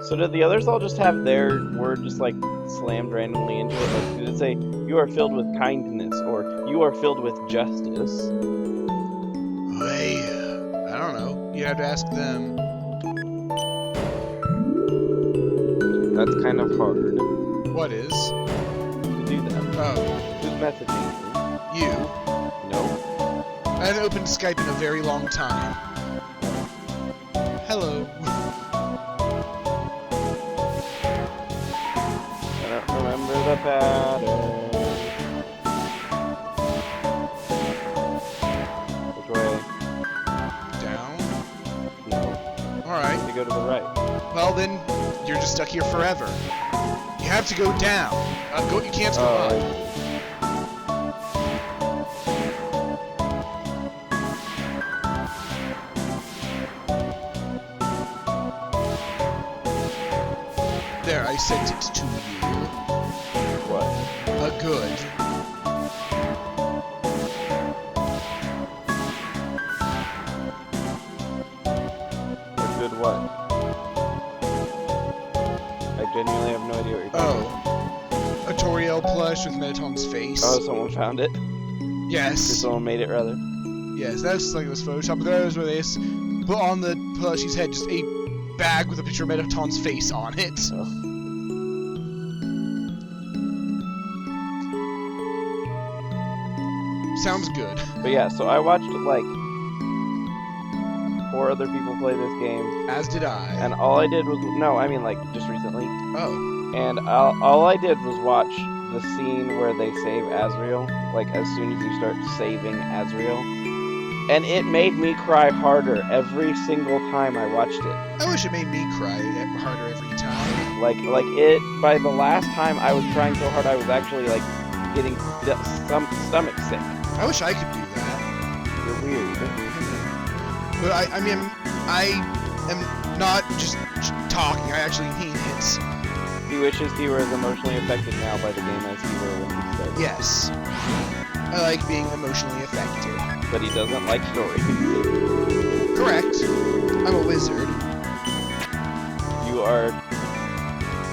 So did the others all just have their word just like slammed randomly into it? Like, did it say, you are filled with kindness, or you are filled with justice? Hey, I don't know. You have to ask them. That's kind of hard What is? to do that. Oh, Who's messaging you. you? No. I haven't opened Skype in a very long time. Hello. I don't remember the pattern. Which way? Down? No. Alright. To go to the right. Well then, you're just stuck here forever. You have to go down. You can't go up. There, I sent it to you. What? A good. A good what? I genuinely have no idea what you're talking about. Oh. A Toriel plush with Mettaton's face. Oh, someone found it? Or Yes. someone made it, rather? Yes, that's like this Photoshop. But there's where they put on the plushie's head just a bag with a picture of Mettaton's face on it. Oh. Sounds good. But yeah, so I watched, like, 4 other people play this game, As did I. and all I did was, no, I mean, like, just recently, Oh. and all I did was watch the scene where they save Asriel, like, as soon as you start saving Asriel, and it made me cry harder every single time I watched it. I wish it made me cry harder every time. Like, by the last time I was crying so hard I was actually, like, getting some stomach sick. I wish I could do that. You're weird. But I mean, I am not just talking. I actually mean it. He wishes he were as emotionally affected now by the game as he were when he started. Yes. I like being emotionally affected. But he doesn't like stories. Correct. I'm a wizard. You are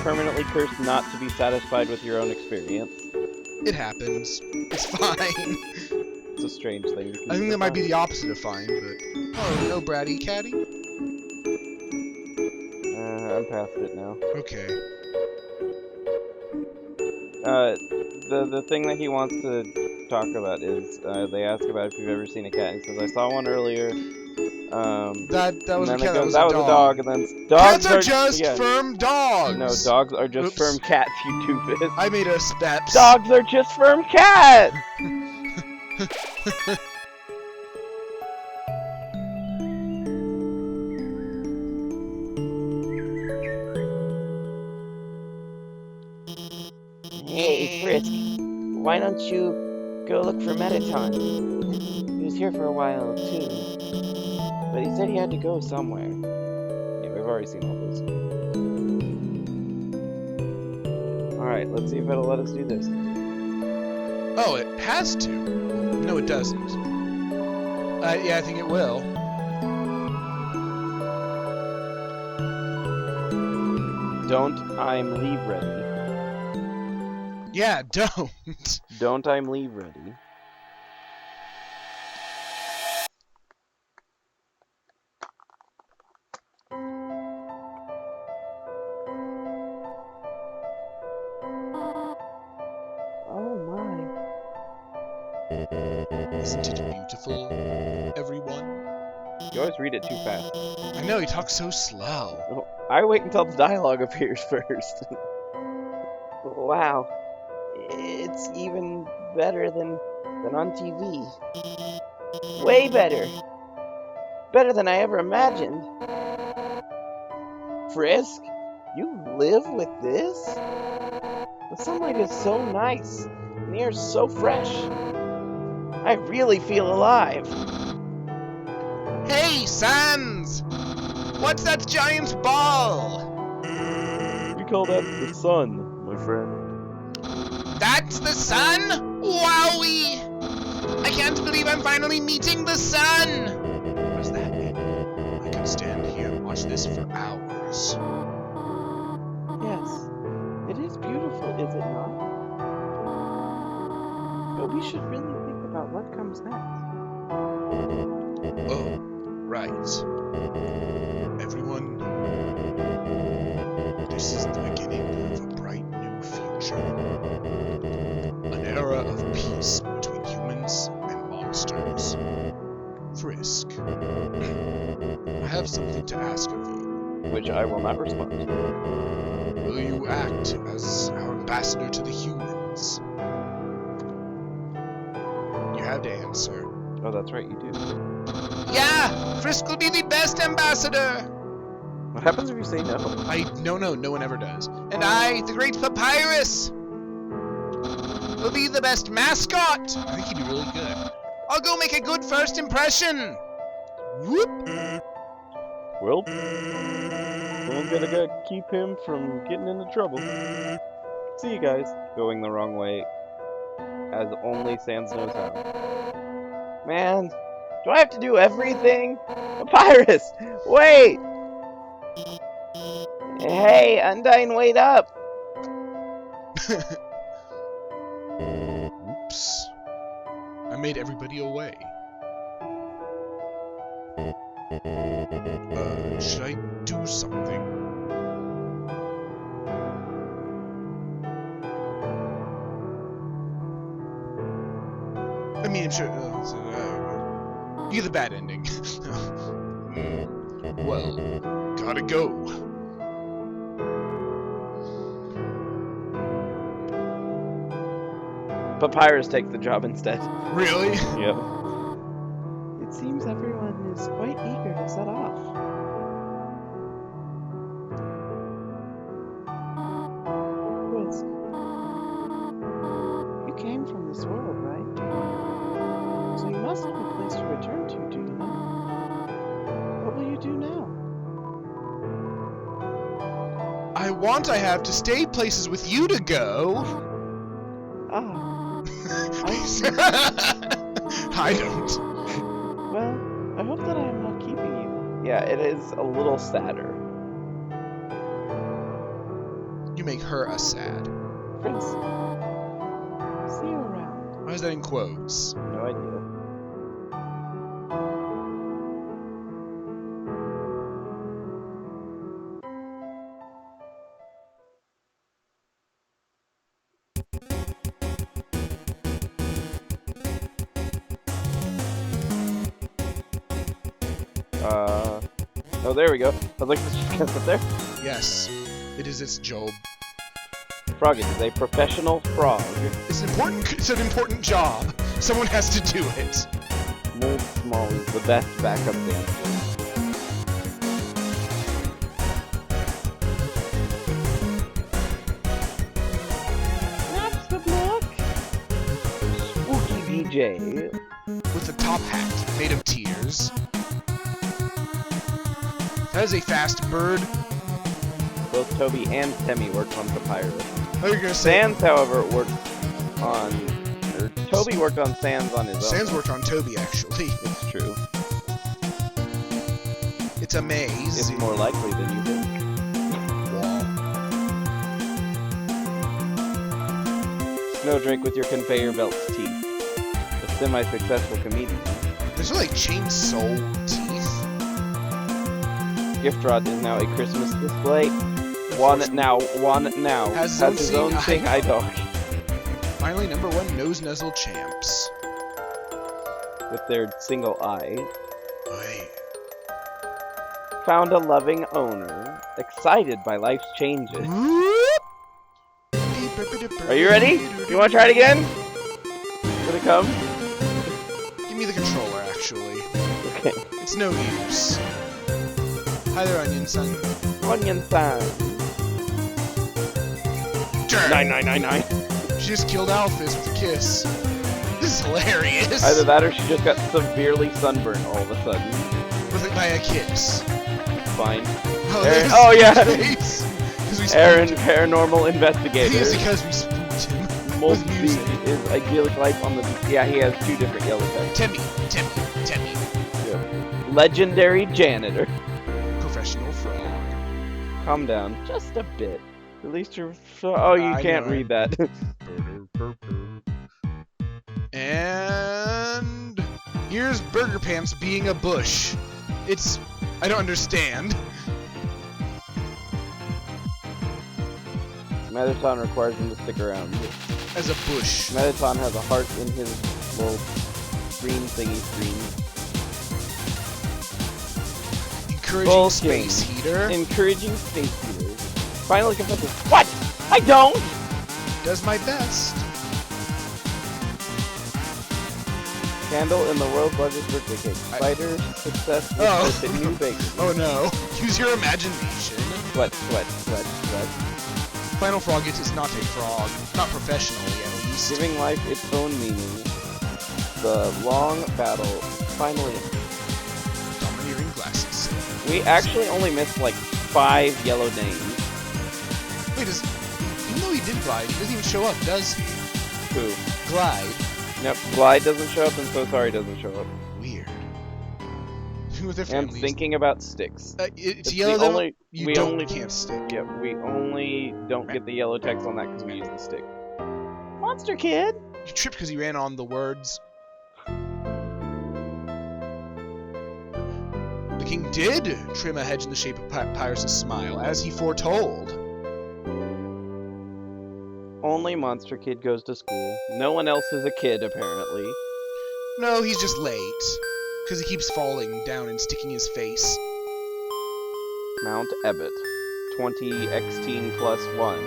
permanently cursed not to be satisfied with your own experience. It happens. It's fine. It's a strange thing. I think that might be the opposite of fine, but... Oh, no bratty catty? I'm past it now. Okay. The thing that he wants to talk about is, they ask about if you've ever seen a cat, and he says, I saw one earlier. That was a and then cat, it goes, that was a dog. and then dogs Cats are just yeah. firm dogs! No, dogs are just Oops. firm cats, you doofus. I made a steps. Dogs are just firm cats! Hey, Frisk, why don't you go look for Mettaton? He was here for a while, too. But he said he had to go somewhere. Yeah, we've already seen all those. Alright, let's see if it'll let us do this. Oh, it has to. No, it doesn't. Yeah, I think it will. Don't I'm leave ready. Yeah, don't. Don't I'm leave ready. Oh my. Isn't it beautiful, everyone? You always read it too fast. I know, he talks so slow. Oh, I wait until the dialogue appears first. Wow. It's even better than on TV. Way better. Better than I ever imagined. Frisk, you live with this? The sunlight is so nice, and the air's so fresh. I really feel alive. Hey, Sans! What's that giant ball? We call that the sun, my friend. That's the sun? Wowie! I can't believe I'm finally meeting the sun! What does that mean? I could stand here and watch this for hours. Yes, it is beautiful, is it not? But we should really think about what comes next. Oh, right. Everyone, this is the beginning of a bright new future. An era of peace between humans and monsters. Frisk, I have something to ask of you. Which I will not respond to. Will you act as our ambassador to the humans? You have to answer. Oh, that's right, you do. Yeah! Frisk will be the best ambassador! What happens if you say no? No one ever does. And I, the great Papyrus, will be the best mascot! I think he'd be really good. I'll go make a good first impression! Whoop! Well, someone's gotta keep him from getting into trouble. See you guys. Going the wrong way, as only Sans knows how. Man, do I have to do everything? Papyrus, wait! Hey, Undyne, wait up! Oops. I made everybody away. Should I do something? I mean, I'm sure... you get the bad ending. Well, gotta go. Papyrus takes the job instead. Really? Yep. It seems everyone is quite eager to set off. Frisk, you came I have to stay places with you to go. Ah, I see. I don't. Well, I hope that I am not keeping you. Yeah, it is a little sadder. You make her a sad. Prince, see you around. Why is that in quotes? No idea. Oh, there we go. I was like, it's just gonna sit there. Yes, it is its job. Frogget is a professional frog. It's an important job. Someone has to do it. Mold Small is the best backup dancer. Snaps the block. Spooky DJ. With a top hat made of tears. That is a fast bird. Both Toby and Temmie worked on Papyrus. Oh, you're gonna say Sans, however, worked on... Or Toby worked on Sans on his own. Sans worked on Toby, actually. It's true. It's a maze. It's more likely than you think. Wall. Snowdrake with your conveyor belt's teeth. A semi-successful comedian. Those are like chainsaw teeth. Gift Rod is now a Christmas display. One now has his own Sing Eye Dog. Finally, #1 Nose Nuzzle champs. With their single eye. Wait. Found a loving owner. Excited by life's changes. Are you ready? You want to try it again? Gonna come? Give me the controller, actually. Okay. It's no use. Hi there, Onion Son. Onion San. 9999. She just killed Alphys with a kiss. This is hilarious. Either that or she just got severely sunburned all of a sudden. With it by a kiss. Fine. Oh, Aaron, there's oh yeah! his face. Aaron, paranormal investigator. It's because we spooked him. Most with music. is idyllic life on the beach. Yeah, he has 2 different yellow text. Temmie. Yeah. Legendary janitor. Professional frog. Calm down, just a bit. At least you're. Oh, you I can't know it. read that. And here's Burger Pants being a bush. I don't understand. Mettaton requires him to stick around. As a bush. Mettaton has a heart in his little green thingy screen. Encouraging Bull space King. heater. Encouraging space heaters. Finally confesses. What? I don't! Does my best. Candle in the world's largest birthday cake. Spider success with a new bakery. Oh no. Use your imagination. Sweat. Final Frogget is not a frog. Not professionally, at least. Giving life its own meaning. The long battle finally ends. Domineering glasses. We actually only missed like 5 yellow names. Wait, even though he did glide, he doesn't even show up, does he? Who? Glide. Nope, Glide doesn't show up and So Sorry doesn't show up. Weird. With their And families. thinking about sticks. It's the yellow though. only- You we don't only- can't stick. Yeah, we only don't get the yellow text on that because we use the stick. Monster Kid! You tripped because he ran on the words. The king did trim a hedge in the shape of Pyrus' smile, as he foretold. Only Monster Kid goes to school. No one else is a kid, apparently. No, he's just late. Because he keeps falling down and sticking his face. Mount Ebbet. 20 X-teen plus 1.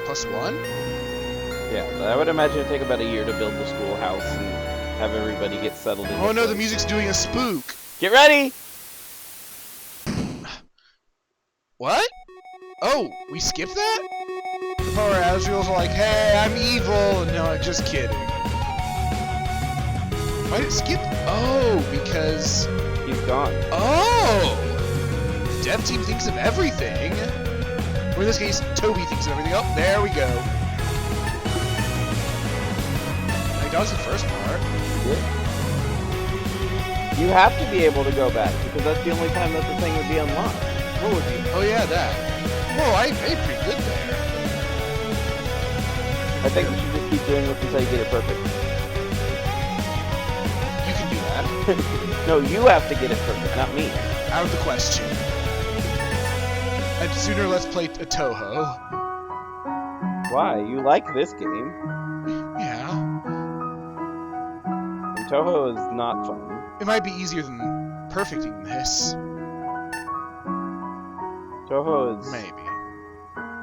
+1? Yeah, I would imagine it'd take about a year to build the schoolhouse and have everybody get settled in. Oh no, the music's doing a spook. Get ready! What? Oh, we skipped that? The power Asriel's like, hey, I'm evil. No, just kidding. Why did it skip? Oh, because... He's gone. Oh! The dev team thinks of everything. Or in this case, Toby thinks of everything. Oh, there we go. I dodged the first part. You have to be able to go back, because that's the only time that the thing would be unlocked. What would be? Oh yeah, that. Whoa, I did pretty good there. I think you should just keep doing this until you get it perfect. You can do that. No, you have to get it perfect, not me. Out of the question. I'd sooner let's play a Toho. Why? You like this game. Yeah. And Toho is not fun. It might be easier than perfecting this. Toho is Maybe.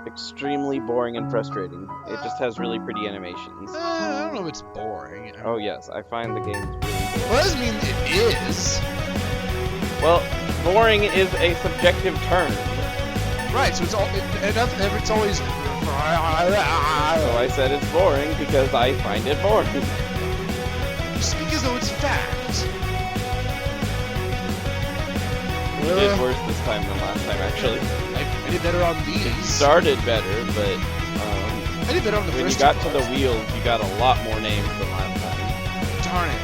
extremely boring and frustrating. It just has really pretty animations. I don't know if it's boring. Oh yes, I find the game really boring. Well, that doesn't mean it is. Well, boring is a subjective term. Right, so it's all it's always. So I said it's boring because I find it boring. You speak as though it's fact. You did worse this time than last time, actually. I did better on these. It started better, but I did better on the when first you got two to the parts. wheels, you got a lot more names than last time. Darn it.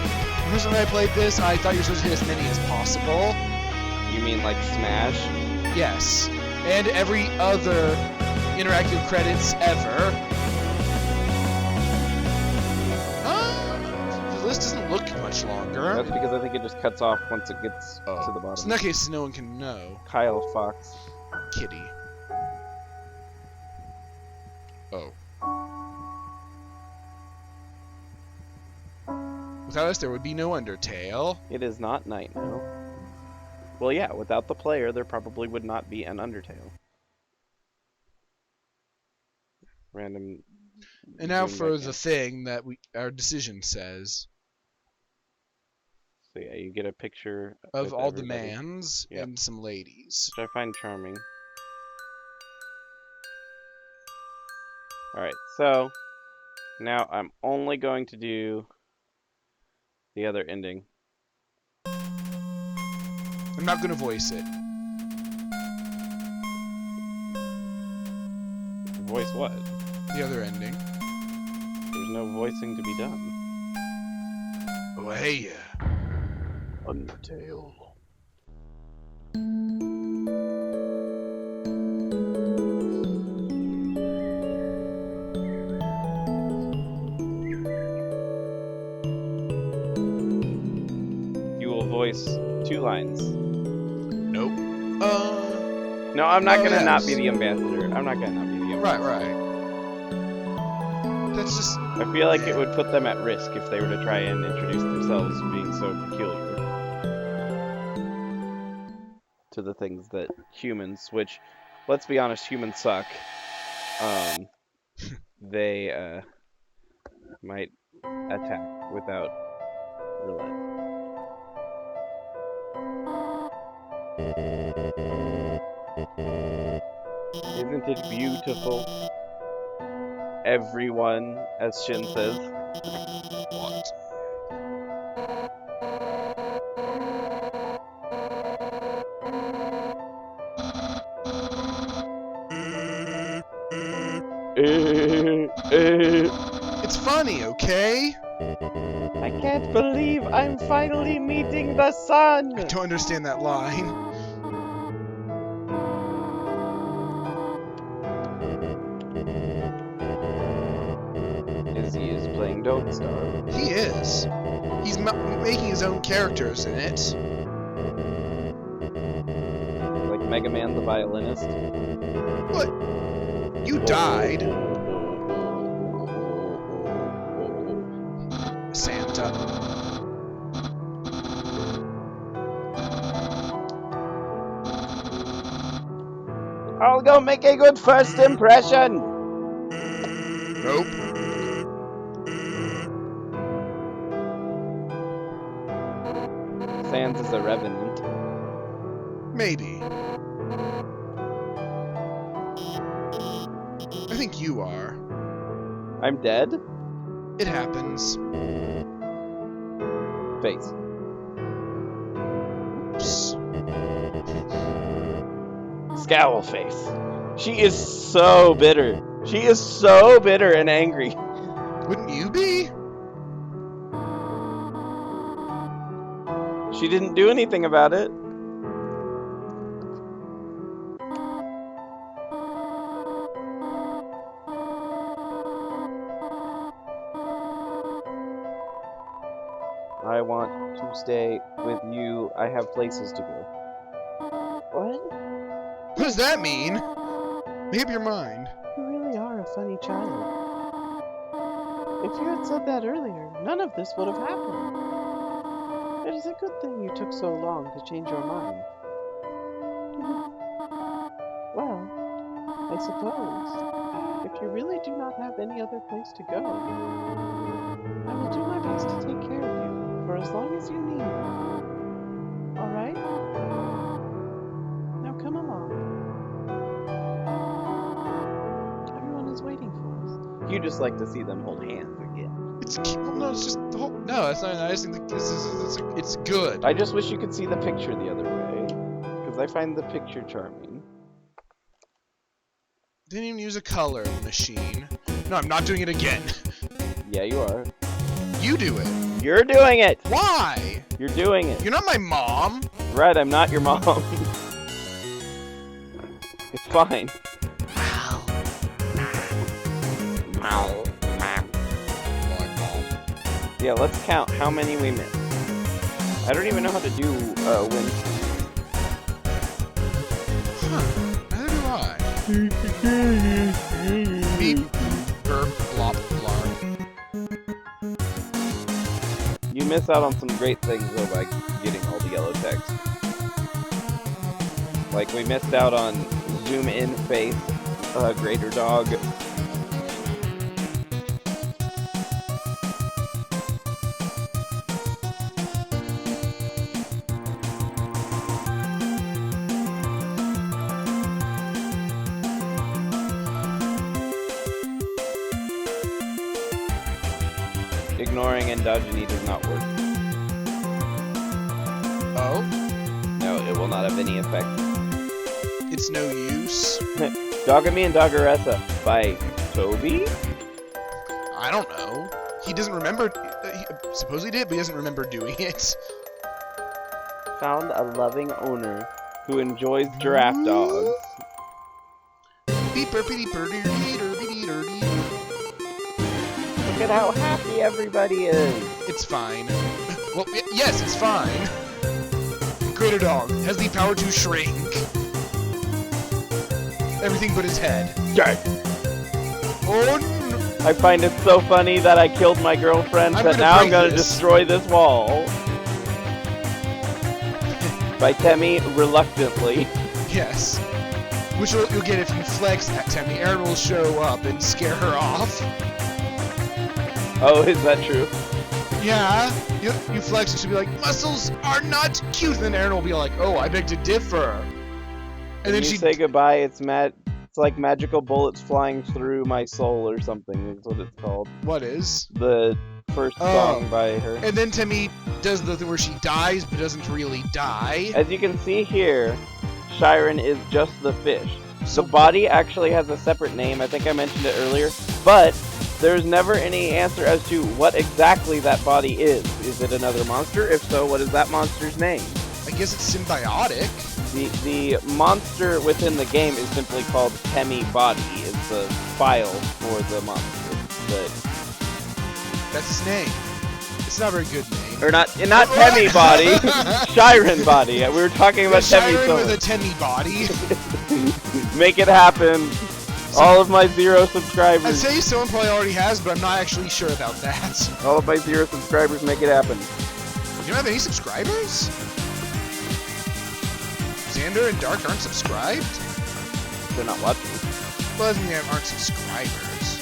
The first time I played this, I thought you were supposed to hit as many as possible. You mean like Smash? Yes. And every other interactive credits ever. The list doesn't look much longer. That's because I think it just cuts off once it gets to the So in bottom. that case, no one can know. Kyle Fox. Kitty. Oh. Without us, there would be no Undertale. It is not night now. Well, yeah, without the player, there probably would not be an Undertale. Random. And now zoom for back the in. thing that our decision says So yeah, you get a picture of with all the everybody, mans Yep. and some ladies. which I find charming. Alright, so now I'm only going to do the other ending. I'm not going to voice it. Voice what? The other ending. There's no voicing to be done. Oh, hey. Undertale. You will voice 2 lines. Nope. No, I'm not Oh, gonna not yes. be the ambassador. I'm not gonna not be the ambassador. Right. That's just... I feel like it would put them at risk if they were to try and introduce themselves being so peculiar to the things that humans, which, let's be honest, humans suck. They might attack without realizing. Isn't it beautiful? Everyone, as Shin says. What? It's funny, okay? I can't believe I'm finally meeting the sun! I don't understand that line. Izzy is playing Don't Starve. He is. He's making his own characters in it. Like Mega Man the violinist. What? You died, Santa. I'll go make a good first impression! Nope. Sans is a revenant. Maybe. I think you are. I'm dead? It happens. Face. Oops. Scowl face. She is so bitter. She is so bitter and angry. Wouldn't you be? She didn't do anything about it. I want to stay with you. I have places to go. What? What does that mean? Make up your mind. You really are a funny child. If you had said that earlier, none of this would have happened. It is a good thing you took so long to change your mind. Well, I suppose, if you really do not have any other place to go, I will do my best to take care of you for as long as you need. All right? Now come along. Everyone is waiting for us. You just like to see them hold hands again. It's well, no, it's just the whole. No, that's not. I just think this is. It's good. I just wish you could see the picture the other way, because I find the picture charming. Didn't even use a color machine. No, I'm not doing it again. Yeah, you are. You do it. You're doing it! Why? You're doing it. You're not my mom. Right, I'm not your mom. It's fine. Yeah, let's count how many we missed. I don't even know how to do win. Huh. Neither do I. Beep. Burp. Blop. Blarp. You miss out on some great things though by getting all the yellow text. Like we missed out on zoom in face, greater dog. Ignoring endogyny does not work. Oh? No, it will not have any effect. It's no use. Dogamy and Doggeressa by Toby? I don't know. He doesn't remember. He supposedly did, but he doesn't remember doing it. Found a loving owner who enjoys giraffe dogs. Look at how happy everybody is. It's fine. Well, yes, it's fine. Greater dog has the power to shrink. Everything but his head. Oh no! I find it so funny that I killed my girlfriend, but now I'm gonna destroy this wall. By Temmie, reluctantly. Yes. Which you'll get if you flex at Temmie. Aaron will show up and scare her off. Oh, is that true? Yeah. You flex and she'll be like, muscles are not cute. And then Aaron will be like, oh, I beg to differ. And then you she say goodbye. It's like magical bullets flying through my soul or something. Is what it's called. What is? The first song by her. And then Temmie does the thing where she dies but doesn't really die. As you can see here, Shiren is just the fish. The body actually has a separate name. I think I mentioned it earlier, but there's never any answer as to what exactly that body is. Is it another monster? If so, what is that monster's name? I guess it's symbiotic. The monster within the game is simply called Temmie Body. It's a file for the monster. But that's his name. It's not a very good name. Or not Temmie Body, Shiren Body. We were talking about Temmie. Shiren with a Temmie body. Make it happen. All of my 0 subscribers. I'd say someone probably already has, but I'm not actually sure about that. All of my 0 subscribers, make it happen. You don't have any subscribers? Xander and Dark aren't subscribed? They're not watching. Well, that doesn't mean they aren't subscribers.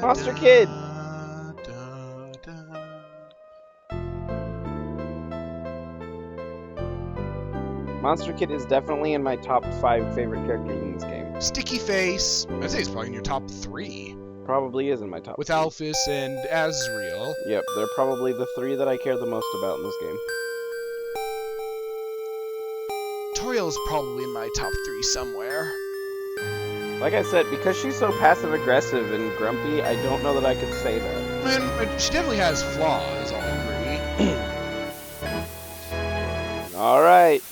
Monster Kid! Monster Kid is definitely in my top 5 favorite characters in this game. Sticky Face. I'd say it's probably in your top 3. Probably is in my top With 3. Alphys and Asriel. Yep, they're probably the 3 that I care the most about in this game. Toriel is probably in my top 3 somewhere. Like I said, because she's so passive-aggressive and grumpy, I don't know that I could say that. And she definitely has flaws, I'll agree. Alright.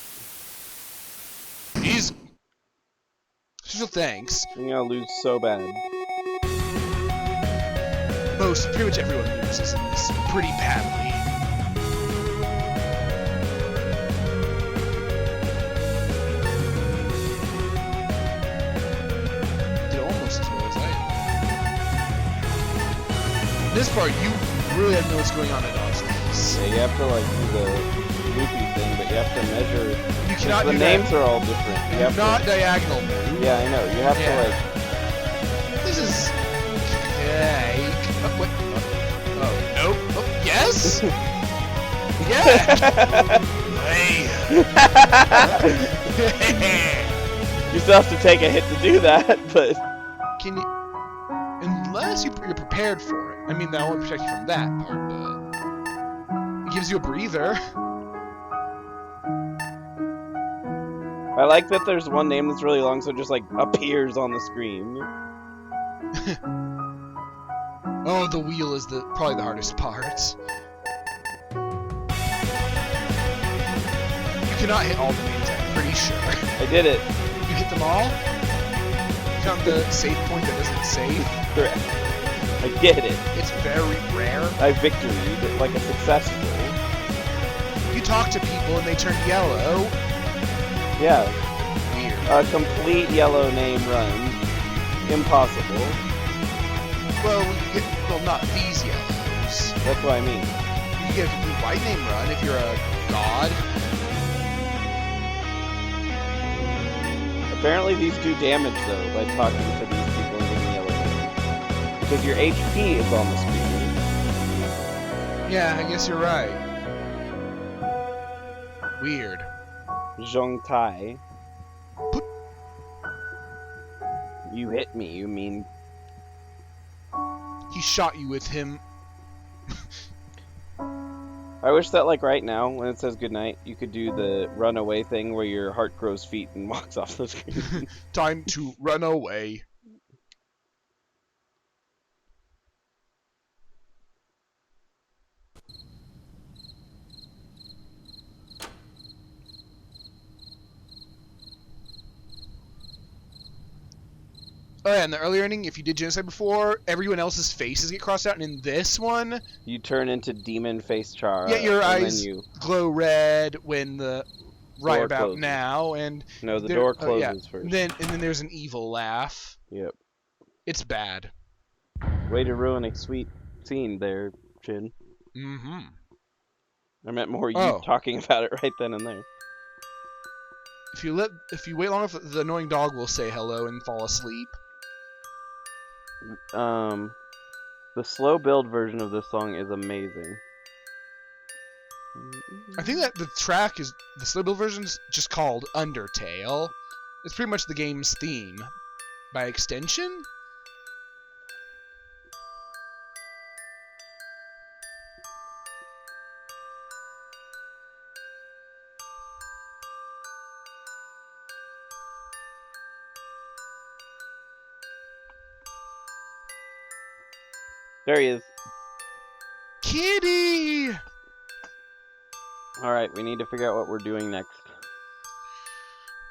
He's... Special thanks. I'm gonna lose so bad. Pretty much everyone loses in this pretty badly. Did almost as well as I did. This part, you really have to know what's going on at Oxley's. Yeah, you have to like do the loopy thing, but you have to measure. You cannot the do names that. are all different. You have Not to, diagonal move. yeah, I know. You have Yeah. to like. This is... Cake. Oh, wait. Oh, nope. Oh, yes? Yeah! You still have to take a hit to do that, but Can you... Unless you're prepared for it. I mean, that won't protect you from that part, but... It gives you a breather. I like that there's one name that's really long, so it just like appears on the screen. Oh, the wheel is probably the hardest part. You cannot hit all the names, I'm pretty sure. I did it. You hit them all? You found the save point that doesn't save? Correct. I did it. It's very rare. I victoried like a successful. You talk to people and they turn yellow. Yeah. Weird. A complete yellow name run. Impossible. Well, not these yellows. That's what I mean. You get a complete white name run if you're a god. Apparently these do damage though by talking to these people and getting yellow names. Because your HP is on the screen. Yeah, I guess you're right. Weird. Zhong Tai. Put- You hit me, you mean. He shot you with him. I wish that like right now, when it says goodnight, you could do the runaway thing where your heart grows feet and walks off the screen. Time to run away. Oh yeah, in the earlier ending, if you did genocide before, everyone else's faces get crossed out, and in this one, You turn into demon face Chara. yeah, your and eyes Then you... glow red when the right Door about closes. now, and No, the there- door oh, yeah. closes first. and then there's an evil laugh. Yep. It's bad. Way to ruin a sweet scene there, Chin. Mm-hmm. I meant more you Oh. talking about it right then and there. If you wait long enough, the annoying dog will say hello and fall asleep. The slow build version of this song is amazing. I think that the track is the slow build version's just called Undertale. It's pretty much the game's theme, by extension. There he is. Kitty! Alright, we need to figure out what we're doing next.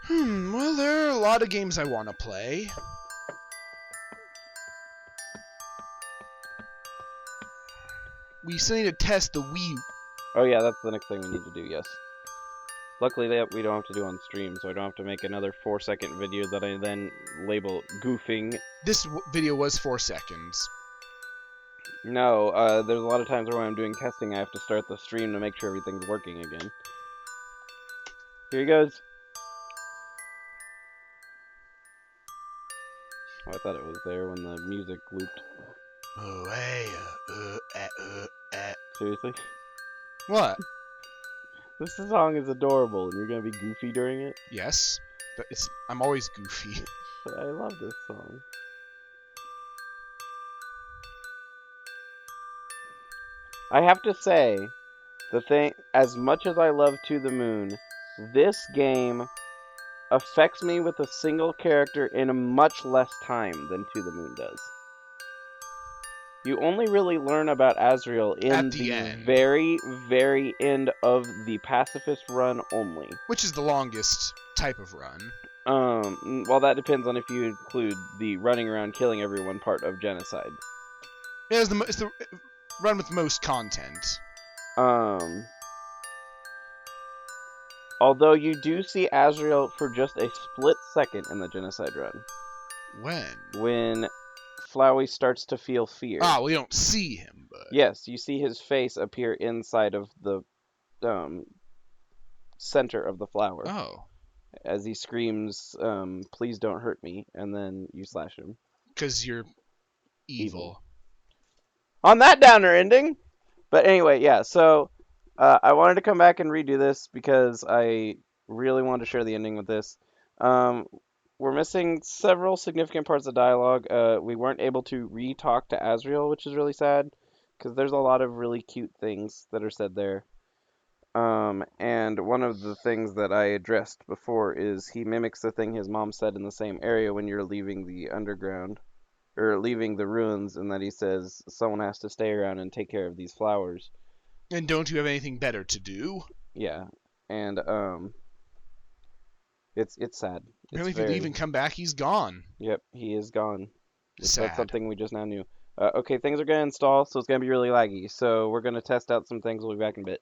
Well, there are a lot of games I want to play. We still need to test the Wii. Oh yeah, that's the next thing we need to do, yes. Luckily that we don't have to do on stream, so I don't have to make another 4-second video that I then label goofing. This video was 4 seconds. No, there's a lot of times where when I'm doing testing I have to start the stream to make sure everything's working again. Here he goes. Oh, I thought it was there when the music looped. Oh, hey, Seriously? What? This song is adorable, and you're gonna be goofy during it? Yes, but I'm always goofy. I love this song. I have to say, the thing, as much as I love To the Moon, this game affects me with a single character in a much less time than To the Moon does. You only really learn about Asriel At in the the end. very, very end of the pacifist run only. Which is the longest type of run. Well, that depends on if you include the running around killing everyone part of genocide. Yeah, it's the run with most content. Although you do see Asriel for just a split second in the genocide run. When Flowey starts to feel fear. Ah, we don't see him, but... Yes, you see his face appear inside of the center of the flower. Oh. As he screams, please don't hurt me, and then you slash him. Because you're evil. On that downer ending! But anyway, yeah, so I wanted to come back and redo this because I really wanted to share the ending with this. We're missing several significant parts of dialogue. We weren't able to re-talk to Asriel, which is really sad, because there's a lot of really cute things that are said there. And one of the things that I addressed before is he mimics the thing his mom said in the same area when you're leaving the underground, or leaving the ruins, and that he says someone has to stay around and take care of these flowers. And don't you have anything better to do? Yeah, and it's sad. Apparently, if you leave and come back, he's gone. Yep, he is gone. Sad. That's something we just now knew. Okay, things are gonna install, so it's gonna be really laggy. So we're gonna test out some things. We'll be back in a bit.